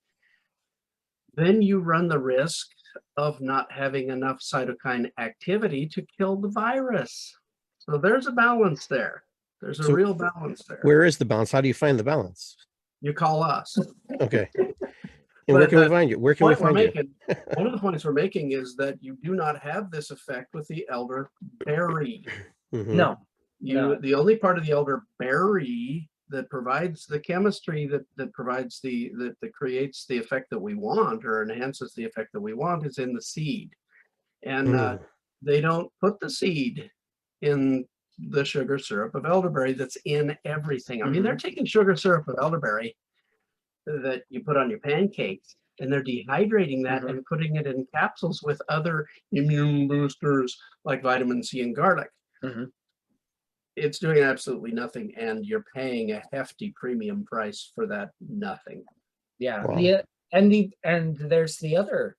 then you run the risk of not having enough cytokine activity to kill the virus. So there's a balance there. There's a So real balance there. Where is the balance? How do you find the balance? You call us. Okay. And where But can we the find you? Where can we Point we're find you? making, one of the points we're making is that you do not have this effect with the elderberry. Mhm. No. You, the only part of the elderberry that provides the chemistry that provides that creates the effect that we want or enhances the effect that we want is in the seed. And Mm. they don't put the seed in the sugar syrup of elderberry that's in everything. I mean, they're taking sugar syrup of elderberry that you put on your pancakes and they're dehydrating that and putting it in capsules with other immune boosters like vitamin C and garlic. Mhm. It's doing absolutely nothing, and you're paying a hefty premium price for that nothing. Yeah. Wow. And there's the other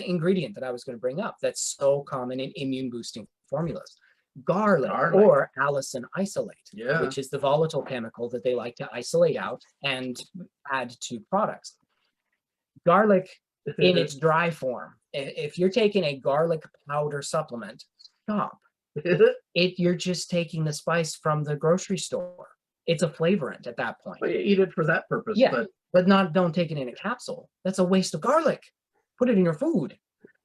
ingredient that I was going to bring up that's so common in immune boosting formulas. Garlic or allicin isolate, Yeah. which is the volatile chemical that they like to isolate out and add to products. Garlic in its dry form. If you're taking a garlic powder supplement, stop. You're just taking the spice from the grocery store. It's a flavorant at that point. Well, you eat it for that purpose, Yeah. But don't take it in a capsule. That's a waste of garlic. Put it in your food.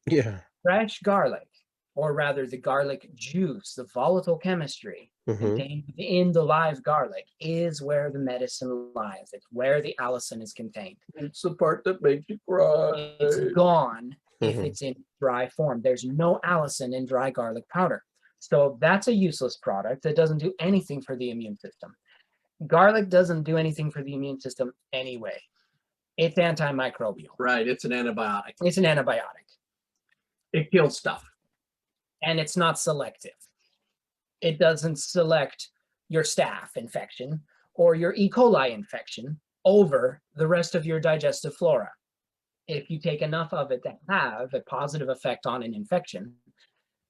Yeah. Fresh garlic, or rather the garlic juice, the volatile chemistry Mhm. contained in the live garlic is where the medicine lies. It's where the allicin is contained. it's the part that makes you cry. It's gone if Mhm. it's in dry form. There's no allicin in dry garlic powder. So that's a useless product that doesn't do anything for the immune system. Garlic doesn't do anything for the immune system anyway. It's antimicrobial. Right, it's an antibiotic. It's an antibiotic. It kills stuff. And it's not selective. It doesn't select your staph infection or your E. coli infection over the rest of your digestive flora. If you take enough of it to have a positive effect on an infection,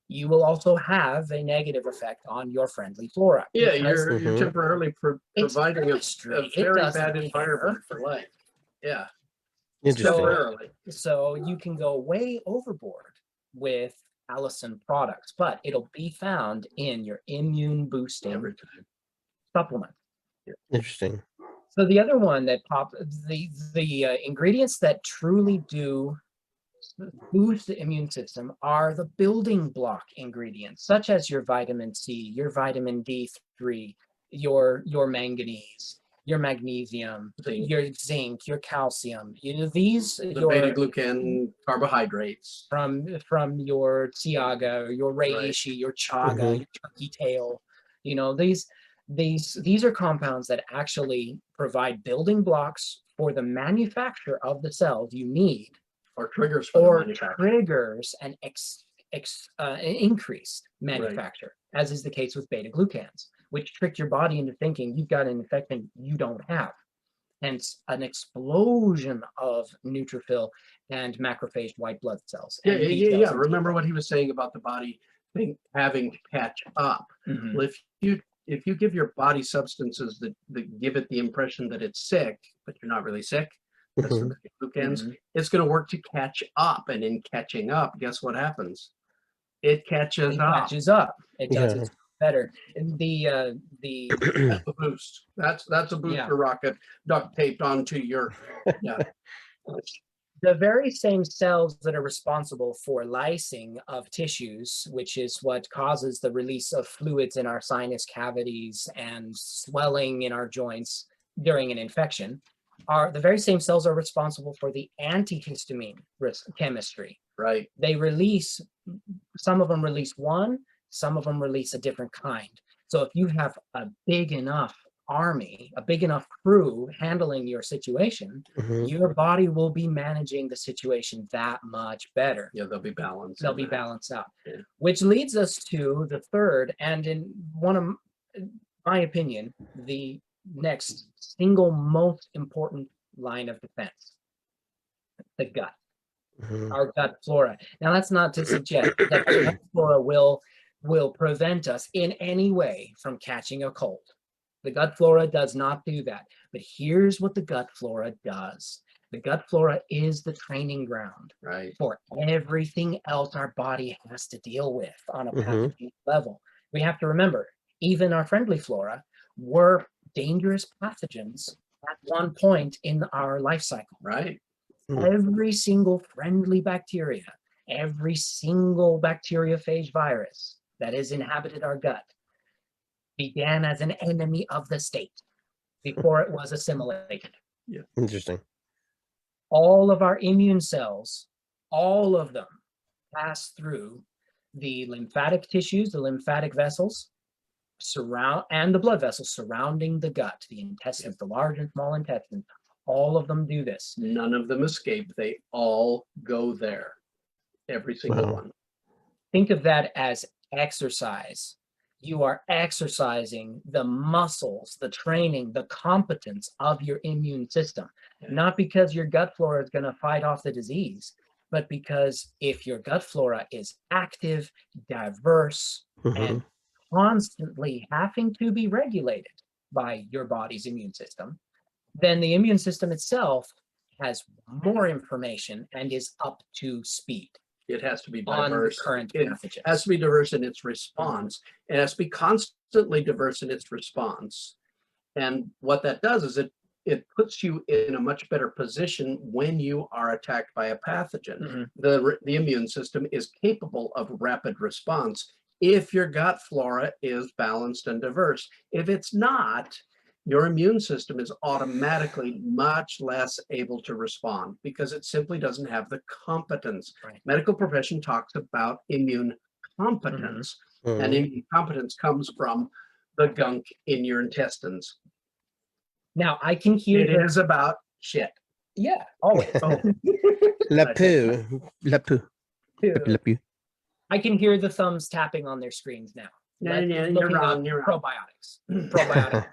you will also have a negative effect on your friendly flora. Yeah, because you're Mhm. temporarily it's providing a chemistry. It very doesn't bad care. environment for life. Yeah, Interesting. temporarily. So you can go way overboard with allicin products, but it'll be found in your immune boosting Every time. supplement. Interesting. So the other one that the ingredients that truly do boost the immune system are the building block ingredients, such as your vitamin C, your vitamin D3, your manganese, your magnesium, Zinc. your zinc, your calcium. These The your beta glucan carbohydrates. from your Tiaga, your reishi, your chaga, Mhm. your turkey tail. These are compounds that actually provide building blocks for the manufacture of the cells you need, Or triggers for the or manufacturer. triggers an increased manufacture, as is the case with beta glucans, which trick your body into thinking you've got an infection you don't have. Hence, an explosion of neutrophil and macrophage white blood cells. Yeah, and B yeah, cells yeah. and T Remember cells. what he was saying about the body having to catch up. Mhm. Well, if you give your body substances that give it the impression that it's sick, but you're not really sick, that's Mhm. the beta glucans, Mhm. it's going to work to catch up. And in catching up, guess what happens? It catches It up. catches up. It does Yeah. it better. And the That's a boost. That's a booster Yeah. rocket duct taped onto your. Yeah. the very same cells that are responsible for lysing of tissues, which is what causes the release of fluids in our sinus cavities and swelling in our joints during an infection, are the very same cells are responsible for the antihistamine chemistry. Right. They release some of them release one, some of them release a different kind. So if you have a big enough army, a big enough crew handling your situation, Mhm. your body will be managing the situation that much better. Yeah, they'll be balanced. They'll in be that. balanced out. Yeah. Which leads us to the third, and in one of my opinion, the next single most important line of defense, the gut, Mhm. our gut flora. Now, that's not to suggest that the gut flora will prevent us in any way from catching a cold. The gut flora does not do that. But here's what the gut flora does. The gut flora is the training ground Right. for everything else our body has to deal with on a Mhm. pathogen level. We have to remember, even our friendly flora were dangerous pathogens at one point in our life cycle. Right. Every single friendly bacteria, every single bacteriophage virus that has inhabited our gut began as an enemy of the state before it was assimilated. Interesting. All of our immune cells, all of them pass through the lymphatic tissues, the lymphatic vessels, and the blood vessels surrounding the gut, the intestines, the large and small intestines. All of them do this. None of them escape. They all go there. Every single Wow. one. Think of that as exercise. You are exercising the muscles, the training, the competence of your immune system. Yeah. Not because your gut flora is going to fight off the disease, but because if your gut flora is active, diverse, Mhm. and constantly having to be regulated by your body's immune system, then the immune system itself has more information and is up to speed It has to be on the diverse. current It pathogens. has to be diverse in its response. It has to be constantly diverse in its response. And what that does is it puts you in a much better position when you are attacked by a pathogen. Mhm. The immune system is capable of rapid response if your gut flora is balanced and diverse. If it's not, your immune system is automatically much less able to respond because it simply doesn't have the competence. Right. Medical profession talks about immune competence, and Mhm. immune competence comes from the gunk in your intestines. Now I can hear It is about shit. yeah, always. Oh, La I think poo. La poo. La poo. I can hear the thumbs tapping on their screens now. Yeah, you're Looking up wrong, you're wrong. probiotics. Probiotic.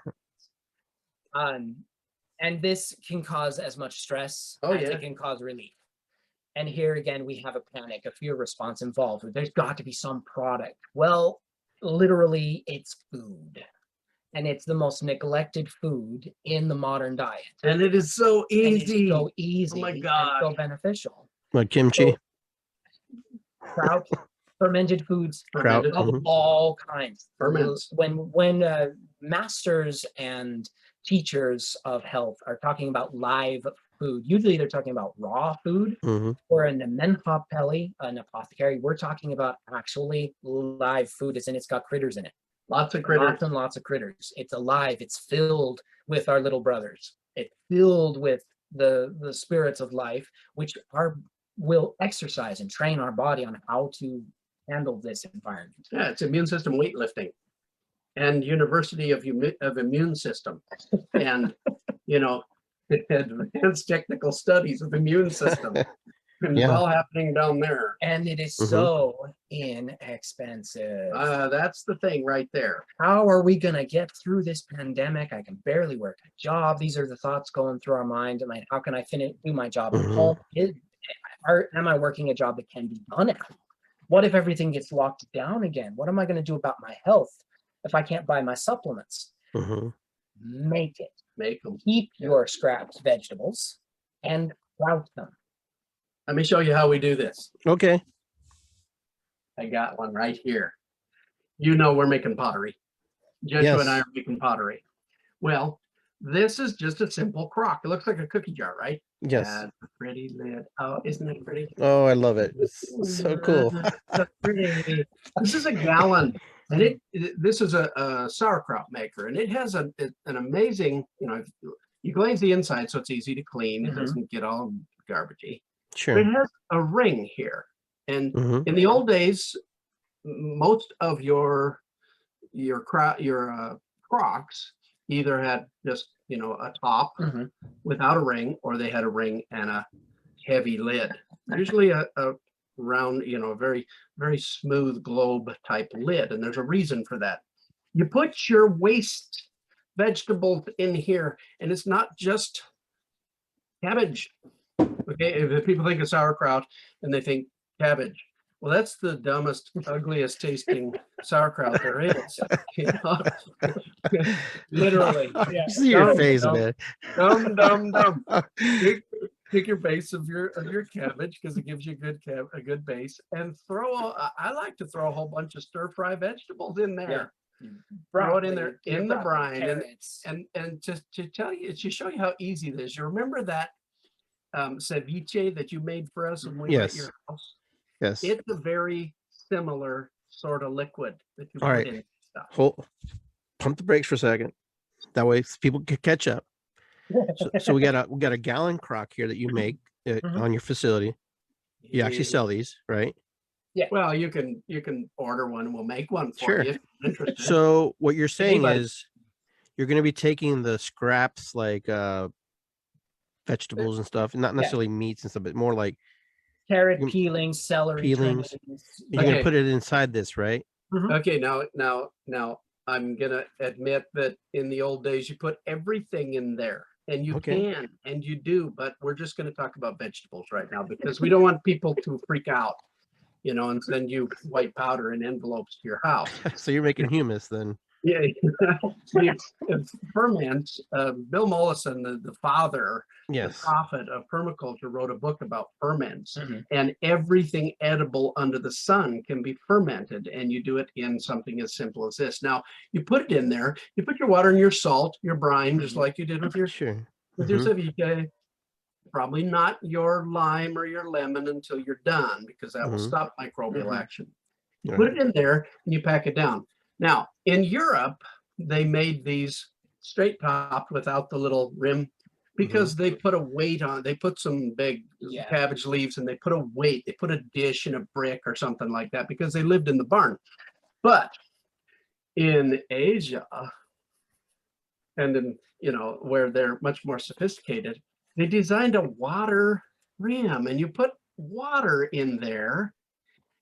And this can cause as much stress Oh, as yeah. it can cause relief. And here again, we have a panic, a fear response involved. There's got to be some product. Well, literally, it's food. And it's the most neglected food in the modern diet. And it is so And it's easy. so easy and God. so beneficial. Like kimchi. So, kraut, fermented foods Kraut. Fermented. of Mhm. all kinds. Ferments. When masters and teachers of health are talking about live food, usually they're talking about raw food. Mhm. Or in the Menhop Pelly, an apothecary, we're talking about actually live food, as in it's got critters in it. Lots of critters. Lots and lots of critters. It's alive. It's filled with our little brothers. It's filled with the spirits of life, which will exercise and train our body on how to handle this environment. Yeah, it's immune system weightlifting and University of Immune System. And, advanced technical studies of immune system. And it's Yeah. all happening down there. And it is Mhm. so inexpensive. That's the thing right there. How are we going to get through this pandemic? I can barely work a job. These are the thoughts going through our mind. And like, how can I do my job at Mhm. home? Am I working a job that can be done at home? What if everything gets locked down again? What am I going to do about my health if I can't buy my supplements? Mhm. Make it. Make them. Keep your scrapped vegetables and route them. Let me show you how we do this. Okay. I got one right here. We're making pottery. Joshua and I Yes. are making pottery. Well, this is just a simple crock. It looks like a cookie jar, right? Yes. Has a pretty lid. Oh, isn't it pretty? Oh, I love it. It's so cool. So pretty. This is a gallon, and this is a sauerkraut maker, and it has an amazing. You glaze the inside so it's easy to clean. It Mhm. doesn't get all garbagey. But Sure. it has a ring here, And Mhm. in the old days, most of your Crocs either had just, a top Mhm. without a ring, or they had a ring and a heavy lid. Usually a round, a very, very smooth globe type lid. And there's a reason for that. You put your waste vegetables in here, and it's not just cabbage. Okay, if people think of sauerkraut and they think cabbage, well, that's the dumbest, ugliest tasting sauerkraut there is. You know? Literally, I yeah. see your Dumb, face, dumb, man. dumb. Pick your base of your cabbage, because it gives you a good base, and I like to throw a whole bunch of stir fry vegetables in there. Throw it in there Broccoli, in the broccoli, brine, carrots. and just to tell you, to show you how easy it is. You remember that ceviche that you made for us when we were at Yes. your house? Yes. It's a very similar sort of liquid that you All put right. in stuff. Pump the brakes for a second. That way people can catch up. So we got a gallon crock here that you make Mhm. on your facility. You actually sell these, right? Well, you can order one and we'll make one for Sure. you if you're interested. So what you're saying Anybody. is you're going to be taking the scraps like vegetables and stuff, not necessarily meats and stuff, but more like Carrot You- peelings, celery peelings. trimmings. you're going Okay. to put it inside this, right? Okay, now I'm gonna admit that in the old days you put everything in there, and you Okay. can and you do, but we're just gonna talk about vegetables right now because we don't want people to freak out, and send you white powder in envelopes to your house. So you're making humus then. Yeah, it ferments. Bill Mollison, the father, the Yes. prophet of permaculture, wrote a book about ferments, Mhm. and everything edible under the sun can be fermented, and you do it in something as simple as this. Now, you put it in there, you put your water and your salt, your brine, just Mhm. like you did with your Sure. ceviche. Probably not your lime or your lemon until you're done, because that will Mhm. stop microbial Mhm. action. You All put it in there and you pack it down. Now, in Europe, they made these straight topped without the little rim because they put a weight on. They put some big Yeah. cabbage leaves and they put a weight. They put a dish in a brick or something like that because they lived in the barn. But in Asia, and in where they're much more sophisticated, they designed a water rim, and you put water in there,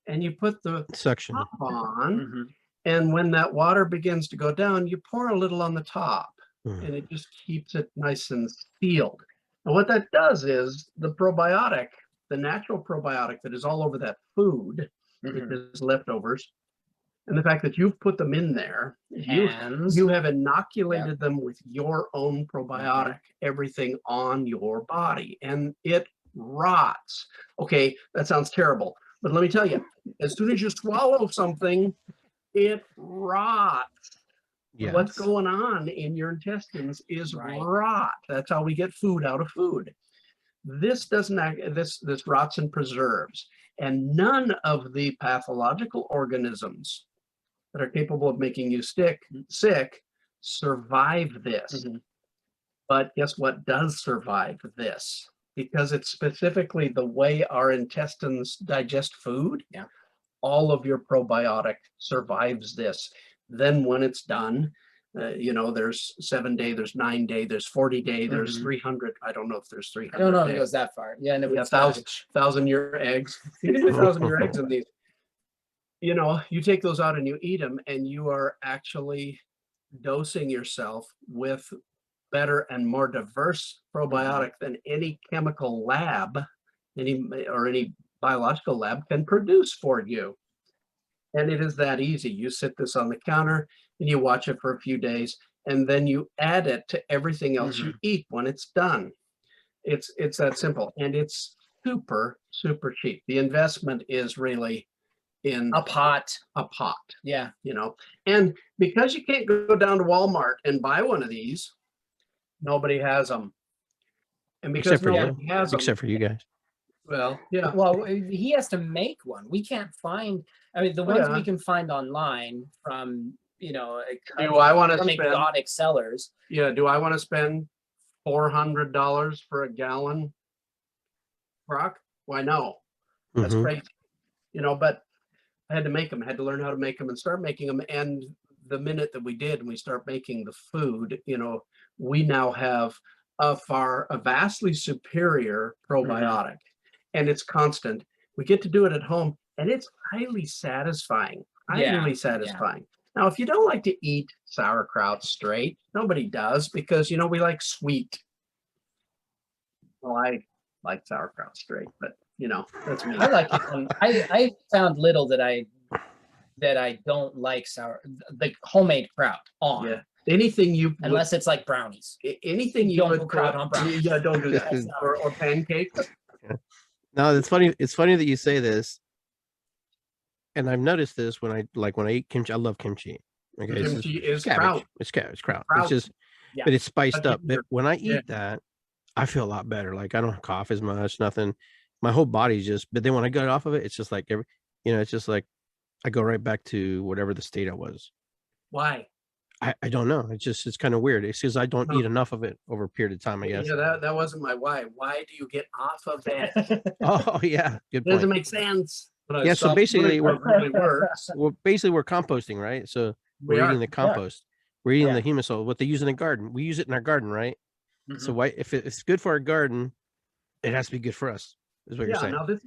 and you put the Suction. top on. Mhm. And when that water begins to go down, you pour a little on the top, Mhm. and it just keeps it nice and sealed. And what that does is the probiotic, the natural probiotic that is all over that food, which Mhm. is leftovers, and the fact that you've put them in there, Hands. you have inoculated them with your own probiotic, everything on your body, and it rots. Okay, that sounds terrible, but let me tell you, as soon as you swallow something, it rots. Yes. What's going on in your intestines is Right. rot. That's how we get food out of food. This doesn't this rots and preserves, and none of the pathological organisms that are capable of making you sick survive this. Mhm. But guess what does survive this? Because it's specifically the way our intestines digest food. Yeah. All of your probiotic survives this. Then when it's done, there's 7-day, there's 9-day, there's 40-day, there's Mhm. 300. I don't know if there's I 300. don't know if it days. goes that far. Yeah, and if Yeah, it's 1,000-year eggs. You can do 1,000-year eggs in these. You take those out and you eat them, and you are actually dosing yourself with better and more diverse probiotic than any chemical lab, any biological lab can produce for you. And it is that easy. You sit this on the counter and you watch it for a few days, and then you add it to everything else you eat when it's done. It's that simple, and it's super, super cheap. The investment is really in a pot. a pot, Yeah. and because you can't go down to Walmart and buy one of these, nobody has them. And because Except for you. nobody has them, Except for you guys. well, yeah, Well, he has to make one. We can't find. I mean, the Oh, ones yeah. we can find online from do I want to from spend? exotic sellers. Yeah, do I want to spend $400 for a gallon crock? Why no? That's Mhm. crazy. but I had to make them, had to learn how to make them and start making them. And the minute that we did, and we start making the food, we now have a vastly superior probiotic, and it's constant. We get to do it at home, and it's highly satisfying, Yeah, highly satisfying. Now, if you don't like to eat sauerkraut straight, nobody does, because, we like sweet. Well, I like sauerkraut straight, but, that's me. I like it. I found little that I don't like the homemade kraut on. Yeah. Anything you would, Unless it's like brownies. anything you Don't would put kraut on brownies. Yeah, don't do that. That's not Or pancakes. No, it's funny. It's funny that you say this. And I've noticed this when I eat kimchi. I love kimchi. Okay, it's Kimchi is cabbage. kraut. It's kraut. It's kraut. Kraut. It's just, Yeah. but it's spiced But up. But when I eat yeah. that, I feel a lot better. Like I don't cough as much. Nothing. My whole body's just. But then when I get off of it, it's just like it's just like I go right back to whatever the state I was. Why? I don't know. It's kind of weird. It's because I don't No. eat enough of it over a period of time. I guess. Yeah, that wasn't my why. Why do you get off of that? Oh yeah, good Doesn't point. make sense. But I Yeah, so stopped basically doing what really works. We're composting, right? So We we're are. eating the compost. We're eating Yeah. the humusol, what they use in the garden. We use it in our garden, right? So Mhm. why, if it's good for our garden, it has to be good for us. Is what you're Yeah, saying? now this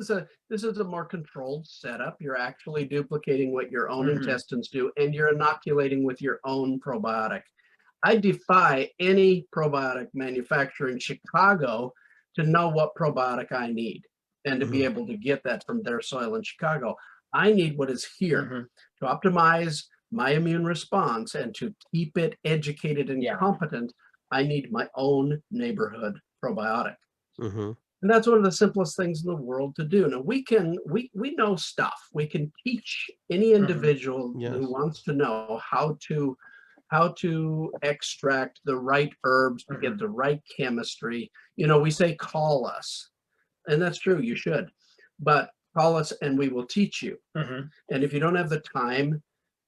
is a more controlled setup. You're actually duplicating what your own Mhm. intestines do, and you're inoculating with your own probiotic. I defy any probiotic manufacturer in Chicago to know what probiotic I need and to be Mhm. able to get that from their soil in Chicago. I need what is here Mhm. to optimize my immune response and to keep it educated and Yeah. competent. I need my own neighborhood probiotic. Mm-hmm. And that's one of the simplest things in the world to do. Now we know stuff. We can teach any individual Yes. who wants to know how to extract the right herbs to get the right chemistry. We say call us, and that's true. You should, but call us and we will teach you. Mhm. And if you don't have the time,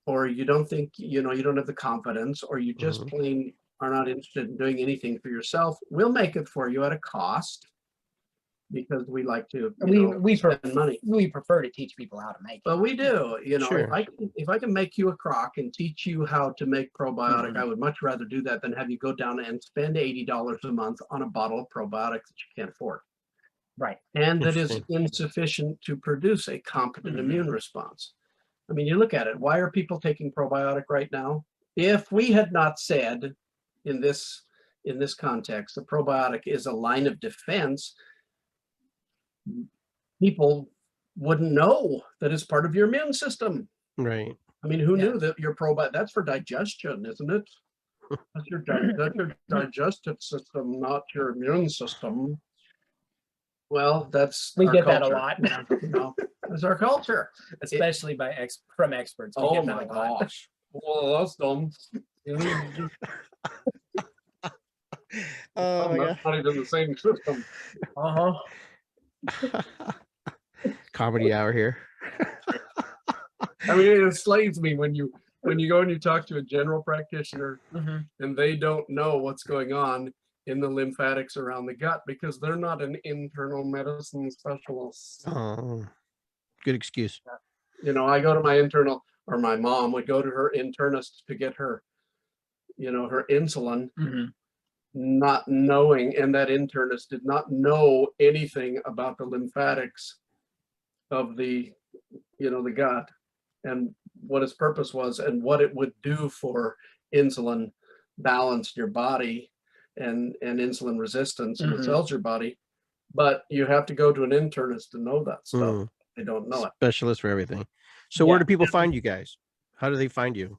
or you don't think you don't have the confidence, or you just Mhm. plain are not interested in doing anything for yourself, we'll make it for you at a cost, because we like to We spend money. we prefer to teach people how to make it. But we do, Sure. if I can make you a crock and teach you how to make probiotic, Mhm. I would much rather do that than have you go down and spend $80 a month on a bottle of probiotics that you can't afford, Right. and that is Interesting. insufficient to produce a competent Mhm. immune response. I mean, you look at it. Why are people taking probiotic right now? If we had not said in this context, the probiotic is a line of defense, people wouldn't know that it's part of your immune system. Right. I mean, who Yeah. knew that your probiotic, that's for digestion, isn't it? That's your digestive system, not your immune system. Well, that's We our get that a culture. lot, That's our culture. especially from experts. We Oh get that my a lot. gosh. Well, that's dumb. Oh my That's not even the same system. Uh-huh. god. Comedy hour here. I mean, it enslaves me when you go and you talk to a general practitioner Mhm. and they don't know what's going on in the lymphatics around the gut because they're not an internal medicine specialist. Oh, good excuse. I go to my internal, or my mom would go to her internist to get her, her insulin, Mhm. not knowing, and that internist did not know anything about the lymphatics of the gut, and what its purpose was and what it would do for insulin balance in your body, and insulin resistance in the Mhm. cells of your body. But you have to go to an internist to know that stuff. Mm. They don't know it. Specialist for everything. So where Yeah. do people find you guys? How do they find you?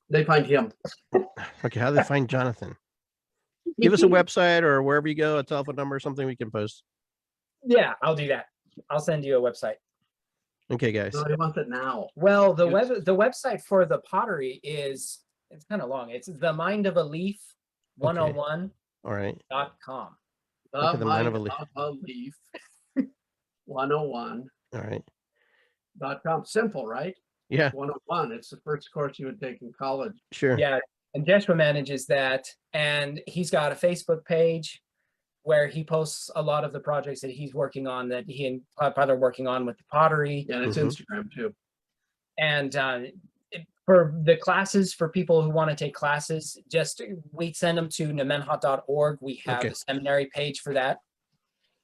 They find him. Okay, how do they find Jonathan? Give us a website or wherever you go, a telephone number or something we can post. Yeah, I'll do that. I'll send you a website. Okay, guys. No, he wants it now. Well, the Yes. website for the pottery it's kind of long. It's the Mind of a Leaf 101.com. All right. The Okay, the Mind Mind of a Leaf. of a Leaf 101.com. All right. Simple, right? Yeah, 101. It's the first course you would take in college. sure. Yeah, and Joshua manages that, and he's got a Facebook page where he posts a lot of the projects that he's working on, that he and Todd are working on with the pottery. And it's Mhm. Instagram too. And for the classes, for people who want to take classes, just we send them to nemenhot.org. We have Okay. a seminary page for that,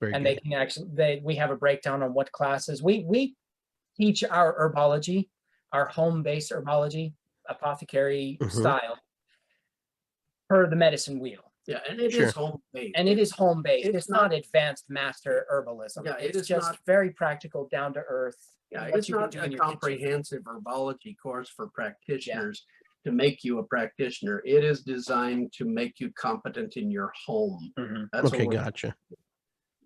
Very and good. they can actually we have a breakdown on what classes we teach our herbology, our home-based herbology, apothecary Mhm. style, per the medicine wheel. Yeah, and it Sure. is home based. And it is home-based. it's It's not advanced master herbalism. Yeah, it It's is just not- very practical, down to earth. Yeah, what it's you can not do a in your kitchen. comprehensive herbology course for practitioners to make you a practitioner. It is designed to make you competent in your home. Mhm. That's what Okay, we're- gotcha.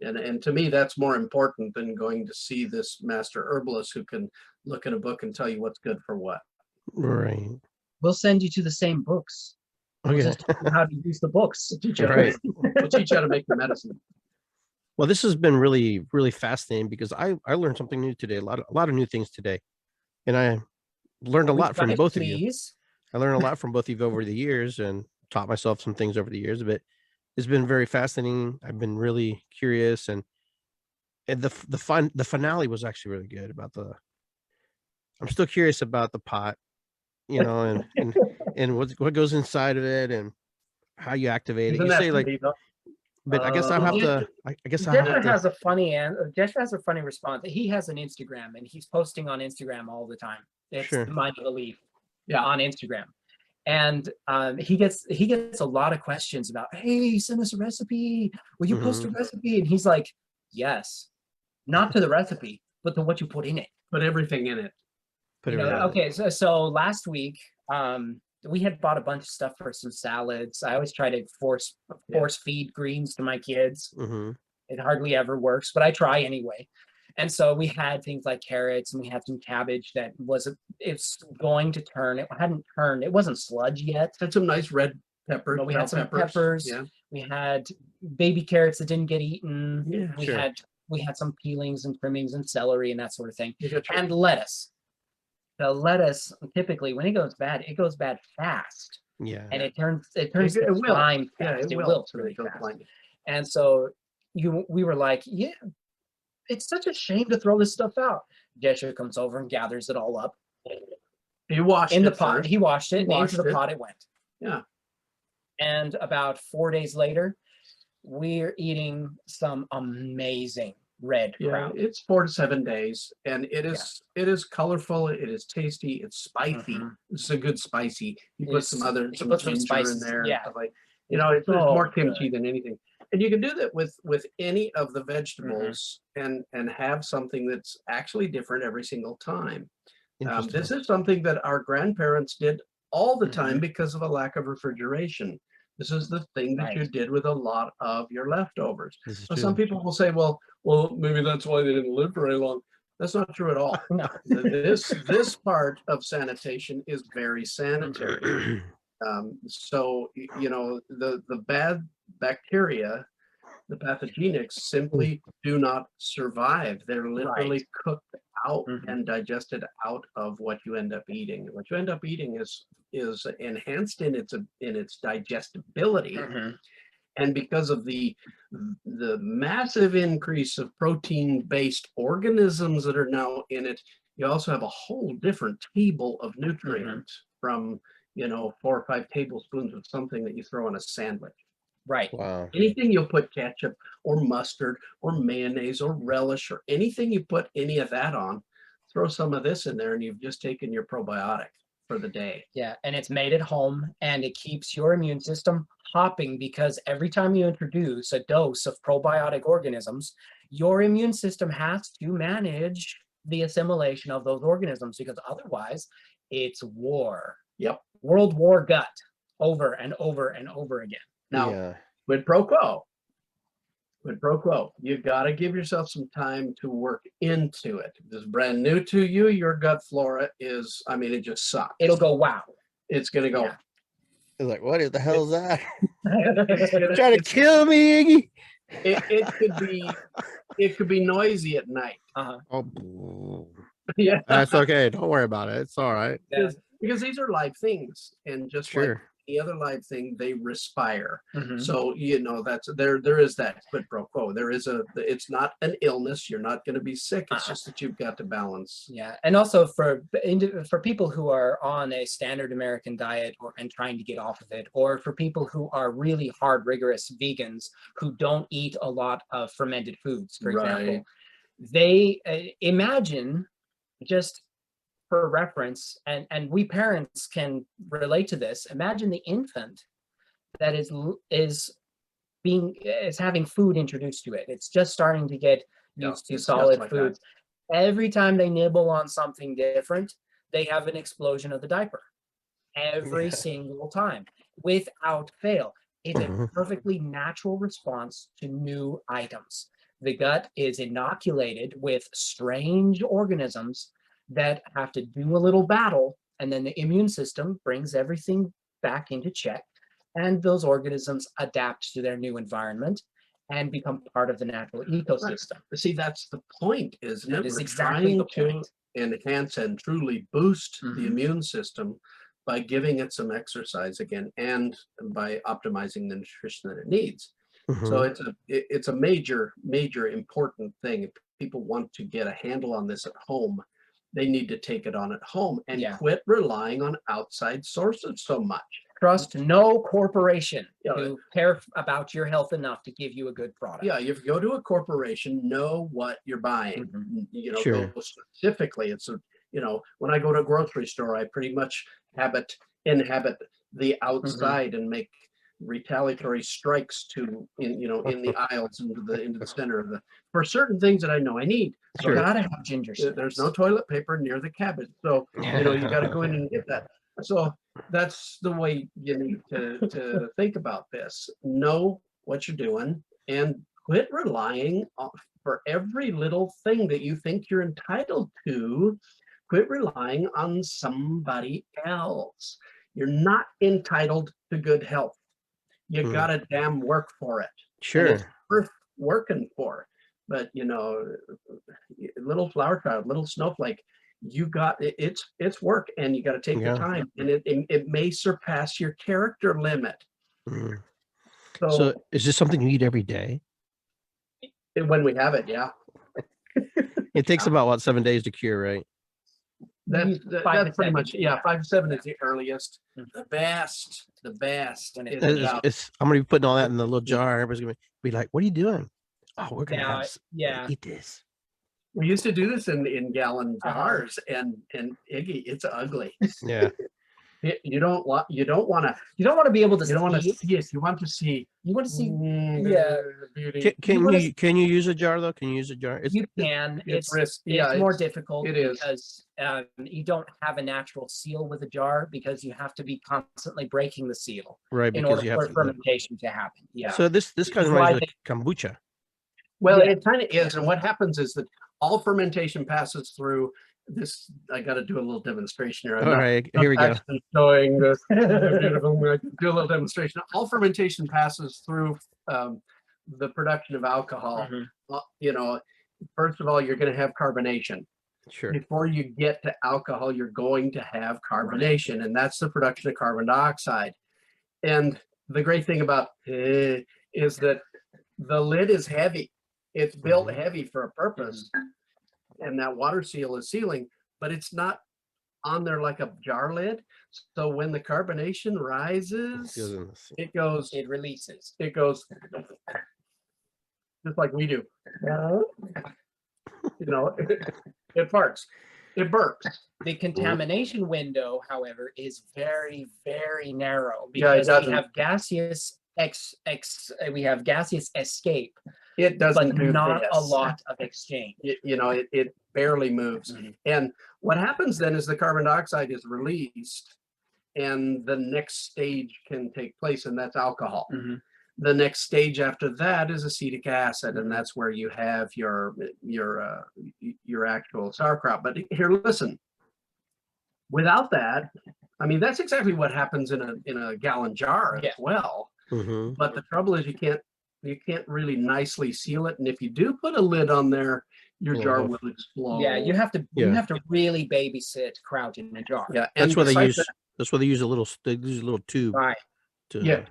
and to me, that's more important than going to see this master herbalist who can look in a book and tell you what's good for what. Right. We'll send you to the same books. We'll Okay. just teach you how to use the books. We'll teach you, Right. we'll teach you how to make the medicine. Well, this has been really, really fascinating because I learned something new today. A lot of new things today, and I learned a lot from both of you. Please. I learned a lot from both of you over the years, and taught myself some things over the years. But it's been very fascinating. I've been really curious, and the finale was actually really good about the. I'm still curious about the pot, you know, and what goes inside of it and how you activate it. Isn't You that say like, funny, though? but I guess I'll have Yeah. to. I guess I'll have Jeshua to. has a funny Jeshua has a funny response. He has an Instagram and he's posting on Instagram all the time. It's Sure. the Mind of a Leaf. Yeah. On Instagram. And he gets a lot of questions about, hey, send us a recipe. Will you post a recipe? And he's like, yes, not to the recipe, but to what you put in it. Put everything in it. Put You it know, in. okay, so last week, we had bought a bunch of stuff for some salads. I always try to force feed greens to my kids. Mm-hmm. It hardly ever works, but I try anyway. And so we had things like carrots, and we had some cabbage that it's going to turn. It hadn't turned. It wasn't sludge yet. Had some nice red peppers. But we bell had some peppers. Yeah. We had baby carrots that didn't get eaten. Yeah, we sure. had some peelings and trimmings and celery and that sort of thing. You got your- And lettuce. The lettuce, typically when it goes bad fast. Yeah. And it turns it to will. slime yeah, fast. it will. really It'll fast. blind you. And so we were like, yeah, it's such a shame to throw this stuff out. Jeshua comes over and gathers it all up You washed in the it pot. first. He washed it, and Washed into the it. pot it went. Yeah. And about 4 days later, we're eating some amazing red Yeah, kraut. it's 4 to 7 days, and it is colorful. It is tasty. It's spicy. Mhm. It's a good spicy. You put some He some put some ginger in spices, there. yeah. And stuff like, you know, it's so more good. kimchi than anything. And you can do that with any of the vegetables and have something that's actually different every single time. This Interesting. is something that our grandparents did all the time Mhm. because of a lack of refrigeration. This is the thing that you Right. did with a lot of your leftovers. This is Now, some true. people will say, well, maybe that's why they didn't live very long. That's not true at all. No. This part of sanitation is very sanitary. So you know, the bad bacteria, the pathogenics, simply do not survive. They're literally cooked out Mhm. and digested out of what you end up eating. What you end up eating is enhanced in its digestibility. Mhm. And because of the massive increase of protein-based organisms that are now in it, you also have a whole different table of nutrients from, you know, 4 or 5 tablespoons of something that you throw on a sandwich. Right. Wow. Anything you'll put ketchup or mustard or mayonnaise or relish or anything you put any of that on, throw some of this in there and you've just taken your probiotic for the day. Yeah, and it's made at home, and it keeps your immune system hopping, because every time you introduce a dose of probiotic organisms, your immune system has to manage the assimilation of those organisms, because otherwise it's war. Yep. World War gut, over and over and over again. Now, Yeah. quid pro quo. Quid pro quo. You got to give yourself some time to work into it. This is brand new to you. Your gut flora is, I mean, it just sucks. It'll go wow. It's going to go. Yeah. It's like, what the hell is that? It's gonna- Trying to it's- kill me, Iggy. it could be noisy at night. Oh, Yeah. that's okay. Don't worry about it. It's all right. Yeah. Because these are live things, and just Sure. like any other live thing, they respire. Mhm. So, you know, that's there is that quid pro quo. It's not an illness. You're not going to be sick. It's Uh-uh. just that you've got to balance. Yeah, and also for people who are on a standard American diet and trying to get off of it, or for people who are really hard, rigorous vegans who don't eat a lot of fermented foods, for example, Right. they imagine, just for reference, and we parents can relate to this. Imagine the infant that is having food introduced to it. It's just starting to get Yeah, used to it's just solid like that. foods. Every time they nibble on something different, they have an explosion of the diaper. Every Yeah. single time, without fail. It's a Mhm. perfectly natural response to new items. The gut is inoculated with strange organisms that have to do a little battle, and then the immune system brings everything back into check, and those organisms adapt to their new environment and become part of the natural ecosystem. See, that's the point, isn't That it? is We're exactly the trying to point. enhance and truly boost Mhm. the immune system by giving it some exercise again and by optimizing the nutrition that it needs. So Mhm. it's a major important thing. If people want to get a handle on this at home, they need to take it on at home and Yeah. quit relying on outside sources so much. Trust no corporation Yeah. to care about your health enough to give you a good product. Yeah, if you go to a corporation, know what you're buying. You know, Sure. go specifically. You know, when I go to a grocery store, I pretty much inhabit the outside and make retaliatory strikes in the aisles into the center of the for certain things that I know I need. So Sure. Gotta have ginger there's no snaps. toilet paper near the cabinet. So, you know, you got to go in and get that. So that's the way you need to think about this. Know what you're doing and quit relying on for every little thing that you think you're entitled to. Quit relying on somebody else. You're not entitled to good health. You Mm. got to damn work for it. And it's Sure. worth working for. But you know, little flower child, little snowflake, it's work, and you got to take the Yeah. time, and it may surpass your character limit. Mhm. So, So is this something you eat every day? when we have it, yeah, It takes about what, 7 days to cure, right? that's 5 to that's pretty 7, much, yeah. 5 to 7 is the earliest. Mhm. The best When it is comes about I'm gonna be putting all that in the little jar. Everybody's gonna be like, "What are you doing?" Oh, we're gonna Now, yeah. eat this. we used to do this in gallon Uh-huh. jars, and Iggy, it's ugly. Yeah. You don't want to You don't want to be able to you don't want to see. see it. You want to see You want to see. mm, Yeah. the beauty. Can you use a jar though? Can you use a jar? You can. It's It's risky. it's Yeah, more difficult it is. because you don't have a natural seal with a jar, because you have to be constantly breaking the seal Right, in because order you have for to. fermentation to happen. Yeah. So this kind is of why reminds me of kombucha. Well, Yeah. it kind of is. And what happens is that all fermentation passes through this. I got to do a little demonstration here. I'm All not- right, not here we go. actually showing this. Beautiful. I can do a little demonstration. All fermentation passes through the production of alcohol. Mhm. You know, first of all, you're going to have carbonation. Sure. Before you get to alcohol, you're going to have carbonation, and that's the production of carbon dioxide. And the great thing about is that the lid is heavy. It's built Mhm. heavy for a purpose, and that water seal is sealing, but it's not on there like a jar lid. So when the carbonation rises, Goes in this. it goes It releases. just like we do. You know, it farts, it burps. The contamination window, however, is very, very narrow, Yeah, it because we doesn't. have gaseous escape, It but doesn't do not a this. lot of exchange. You know, it barely moves. Mhm. And what happens then is the carbon dioxide is released, and the next stage can take place, and that's alcohol. Mhm. The next stage after that is acetic acid, and that's where you have your actual sauerkraut. But here, listen. Without that, I mean, that's exactly what happens in a gallon jar Yeah. as well. Mhm. But the trouble is you can't really nicely seal it, and if you do put a lid on there, your jar will explode. Yeah, you have to Yeah. really babysit kraut in a jar. Yeah, That's and why they besides use That's why they use they use a little tube Right. to. Yeah.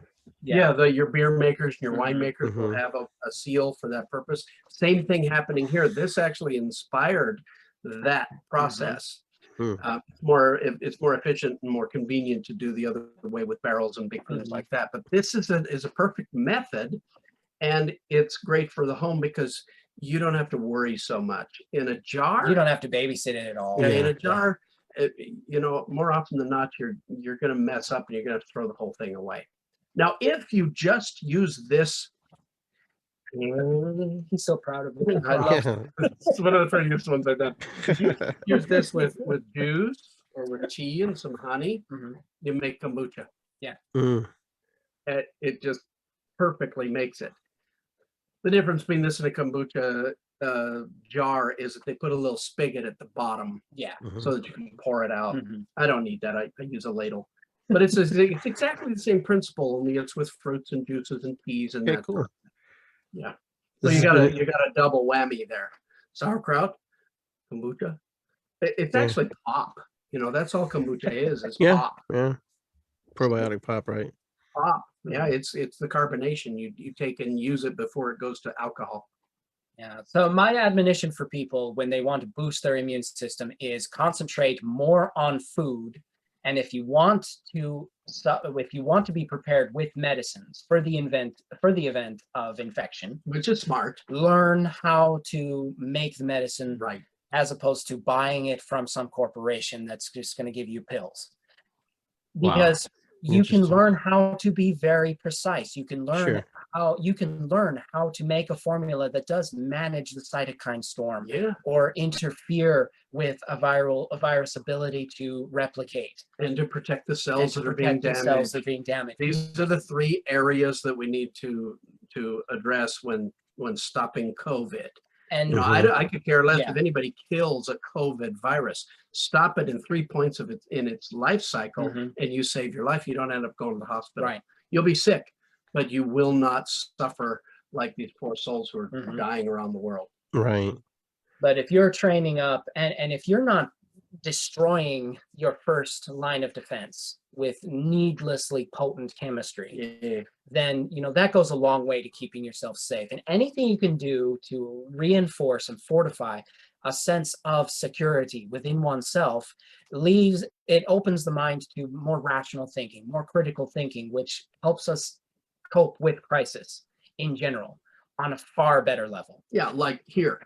Your beer makers and your winemakers will have a seal for that purpose. Same thing happening here. This actually inspired that process. It's more efficient and more convenient to do the other way with barrels and big things like that. But this is a perfect method, and it's great for the home because you don't have to worry so much. In a jar, You don't have to babysit it at all. yeah, in Yeah. a jar, more often than not, you're going to mess up and you're going to have to throw the whole thing away. Now, if you just use this, He's so proud of me. I love Yeah. it's one of the prettiest ones I've done. If you use this with juice or with tea and some honey, you make kombucha. Mm, It just perfectly makes it. The difference between this and a kombucha jar is that they put a little spigot at the bottom Yeah. so that you can pour it out. Mhm. I don't need that. I use a ladle. But it's exactly the same principle, only it's with fruits and juices and teas and Okay, that. cool. Yeah. So This you has got been- a double whammy there. Sauerkraut, kombucha. It's Yeah. actually pop. That's all kombucha is Yeah. pop. Yeah. Probiotic pop, right? Pop. Yeah, it's the carbonation. You take and use it before it goes to alcohol. Yeah. So my admonition for people when they want to boost their immune system is concentrate more on food. And if you want to be prepared with medicines for the event of infection, Which is smart. learn how to make the medicine Right. as opposed to buying it from some corporation that's just going to give you pills. Wow. Because you can Interesting. learn how to be very precise. You can learn Sure. how to make a formula that does manage the cytokine storm Yeah. or interfere with a virus ability to replicate And to protect the and cells to that are being protect the cells damaged. that are being damaged. These are the 3 areas that we need to address when stopping COVID. And I could care less Yeah. if anybody kills a COVID virus. Stop it in 3 points of its life cycle, Mhm. and you save your life. You don't end up going to the hospital. Right. You'll be sick, but you will not suffer like these poor souls who are Mhm. dying around the world. Right. But if you're training up and if you're not destroying your first line of defense with needlessly potent chemistry, Yeah. then that goes a long way to keeping yourself safe. And anything you can do to reinforce and fortify a sense of security within oneself opens the mind to more rational thinking, more critical thinking, which helps us cope with crisis in general on a far better level. Yeah, like here.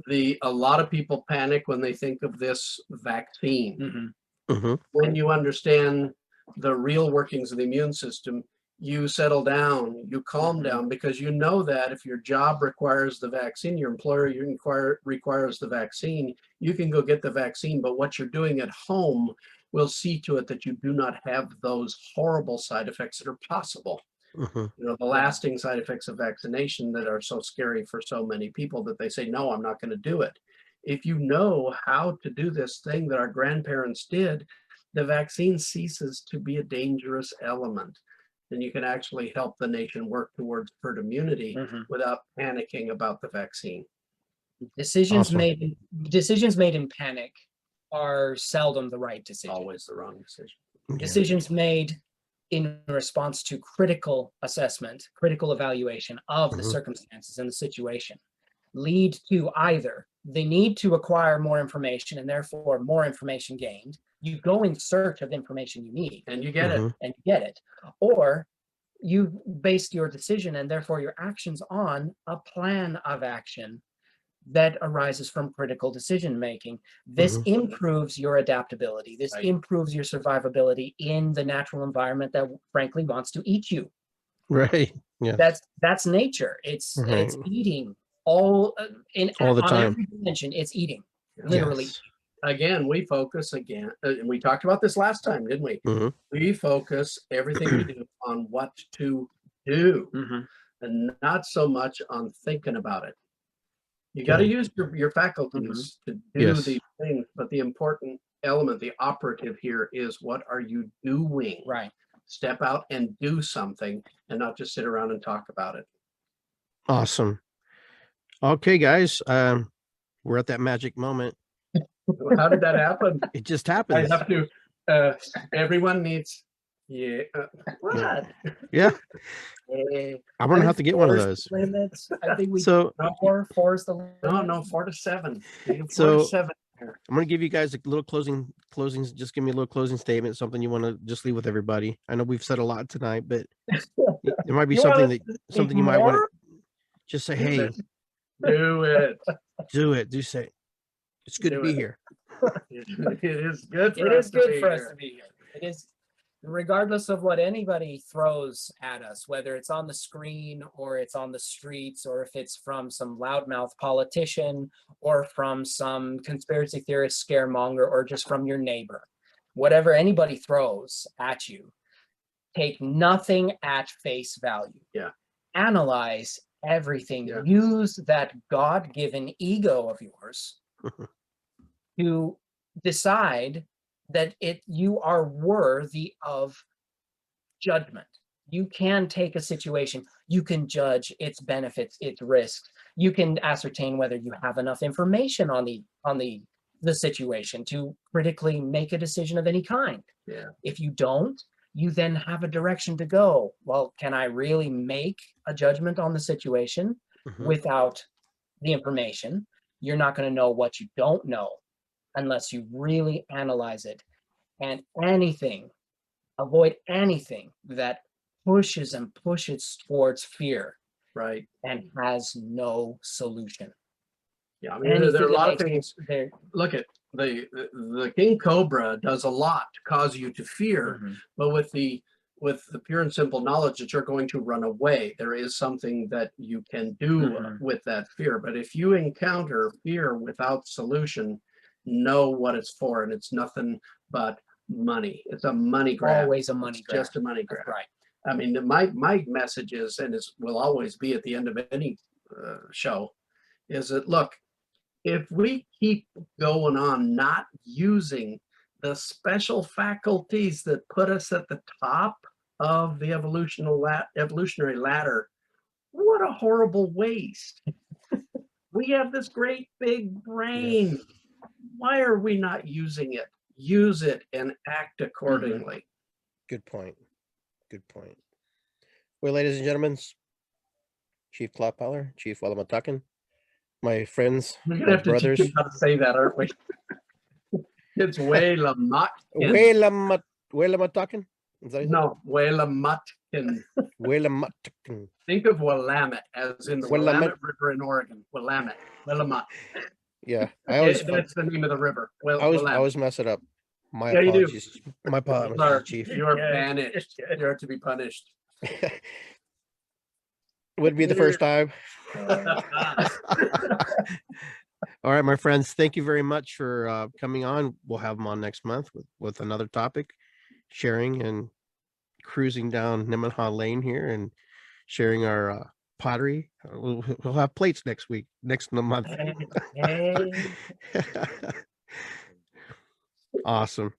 A lot of people panic when they think of this vaccine. Mhm. Hmm. When you understand the real workings of the immune system, you settle down, you calm Mhm. down, because you know that if your job requires the vaccine, your employer requires the vaccine, you can go get the vaccine, but what you're doing at home will see to it that you do not have those horrible side effects that are possible. Hmm. The lasting side effects of vaccination that are so scary for so many people that they say, no, I'm not going to do it. If you know how to do this thing that our grandparents did, the vaccine ceases to be a dangerous element. And you can actually help the nation work towards herd immunity Mhm. without panicking about the vaccine. Decisions Awesome. made in panic are seldom the right decision. Always the wrong decision. Yeah. Decisions made in response to critical assessment, critical evaluation of the Mhm. circumstances and the situation lead to either the need to acquire more information and therefore more information gained. You go in search of information you need And you get it. Mhm. and you get it, or you based your decision and therefore your actions on a plan of action that arises from critical decision making. This Mhm. improves your adaptability. This Right. improves your survivability in the natural environment that frankly wants to eat you. Right. Yeah. That's nature. It's Right. eating all All the on time. every dimension. It's eating, literally. Yes. Again, we focus and we talked about this last time, didn't we? Mhm. We focus everything we do on what to do Mhm. and not so much on thinking about it. You got to Okay. use your faculties to do Yes. these things, but the important element, the operative here is what are you doing? Right. Step out and do something and not just sit around and talk about it. Awesome. Okay, guys. We're at that magic moment. How did that happen? It just I happens. have to Everyone needs, yeah, what? Yeah, Eh, I'm gonna I have to think get one of 4 is those. the limit. I think we So four is the limit. No, 4 to 7. You can 4 So- to 7 here. I'm gonna give you guys a little closings. Just give me a little closing statement, something you want to just leave with everybody. I know we've said a lot tonight, but there might be You something wanna something you might want to more? just say, Do hey, it. Do it. do it. Do say it's good to Do be it. here. It is good. It is good for us to be here. It is, regardless of what anybody throws at us, whether it's on the screen or it's on the streets, or if it's from some loudmouth politician or from some conspiracy theorist scaremonger or just from your neighbor. Whatever anybody throws at you, take nothing at face value. Yeah. Analyze everything. Yeah. Use that God-given ego of yours to decide that you are worthy of judgment. You can take a situation, you can judge its benefits, its risks. You can ascertain whether you have enough information on the situation to critically make a decision of any kind. Yeah. If you don't, you then have a direction to go. Well, can I really make a judgment on the situation Mhm. without the information? You're not going to know what you don't know unless you really analyze it. And avoid anything that pushes and pushes towards fear Right. and has no solution. Yeah. I mean, there are a lot of things. There. Look at the king cobra does a lot to cause you to fear, but with the pure and simple knowledge that you're going to run away, there is something that you can do Mhm. with that fear. But if you encounter fear without solution, know what it's for, and it's nothing but money. It's a money grab. Always a money It's grab. just a money That's grab. right. I mean, my message is, and it will always be at the end of any show, is that look, if we keep going on not using the special faculties that put us at the top of the evolutionary ladder, what a horrible waste. We have this great big brain. Why are we not using it? Use it and act accordingly. Good point. Good point. Well, ladies and gentlemen, Chief Klopauer, Chief Walamatakan, my friends, We're gonna my have to teach brothers. you how to say that, aren't we? It's Waylamatkin. Walamatakan? Is that what you said? No, Waylamatkin. Walamatakan. Think of Willamette as in the Willamette. Willamette River in Oregon. Willamette. Willamette. Yeah, I always That's the name of the river. I Willamette. always mess it up. My Yeah, you do. apologies. My apologies, Sorry, Chief. You are Yeah. banished. You are to be punished. Would be the first time. All right, my friends, thank you very much for coming on. We'll have them on next month with another topic, sharing and cruising down Nemaha Lane here and sharing our pottery. We'll have plates next month. Hey. Awesome.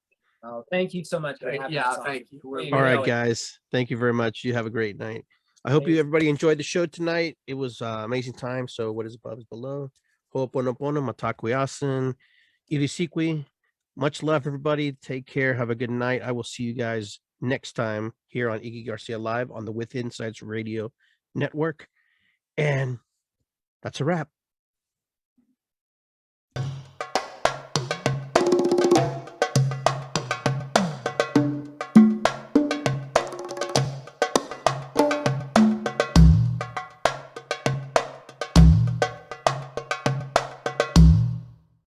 Oh, thank you so much for having Yeah, us on. thank you. We All right, really- guys. Thank you very much. You have a great night. I hope everybody enjoyed the show tonight. It was amazing time. So what is above is below. Ho'oponopono, matakuyasin, irisikwi. Much love, everybody. Take care. Have a good night. I will see you guys next time here on Iggy Garcia Live on the With Insights Radio Network. And that's a wrap.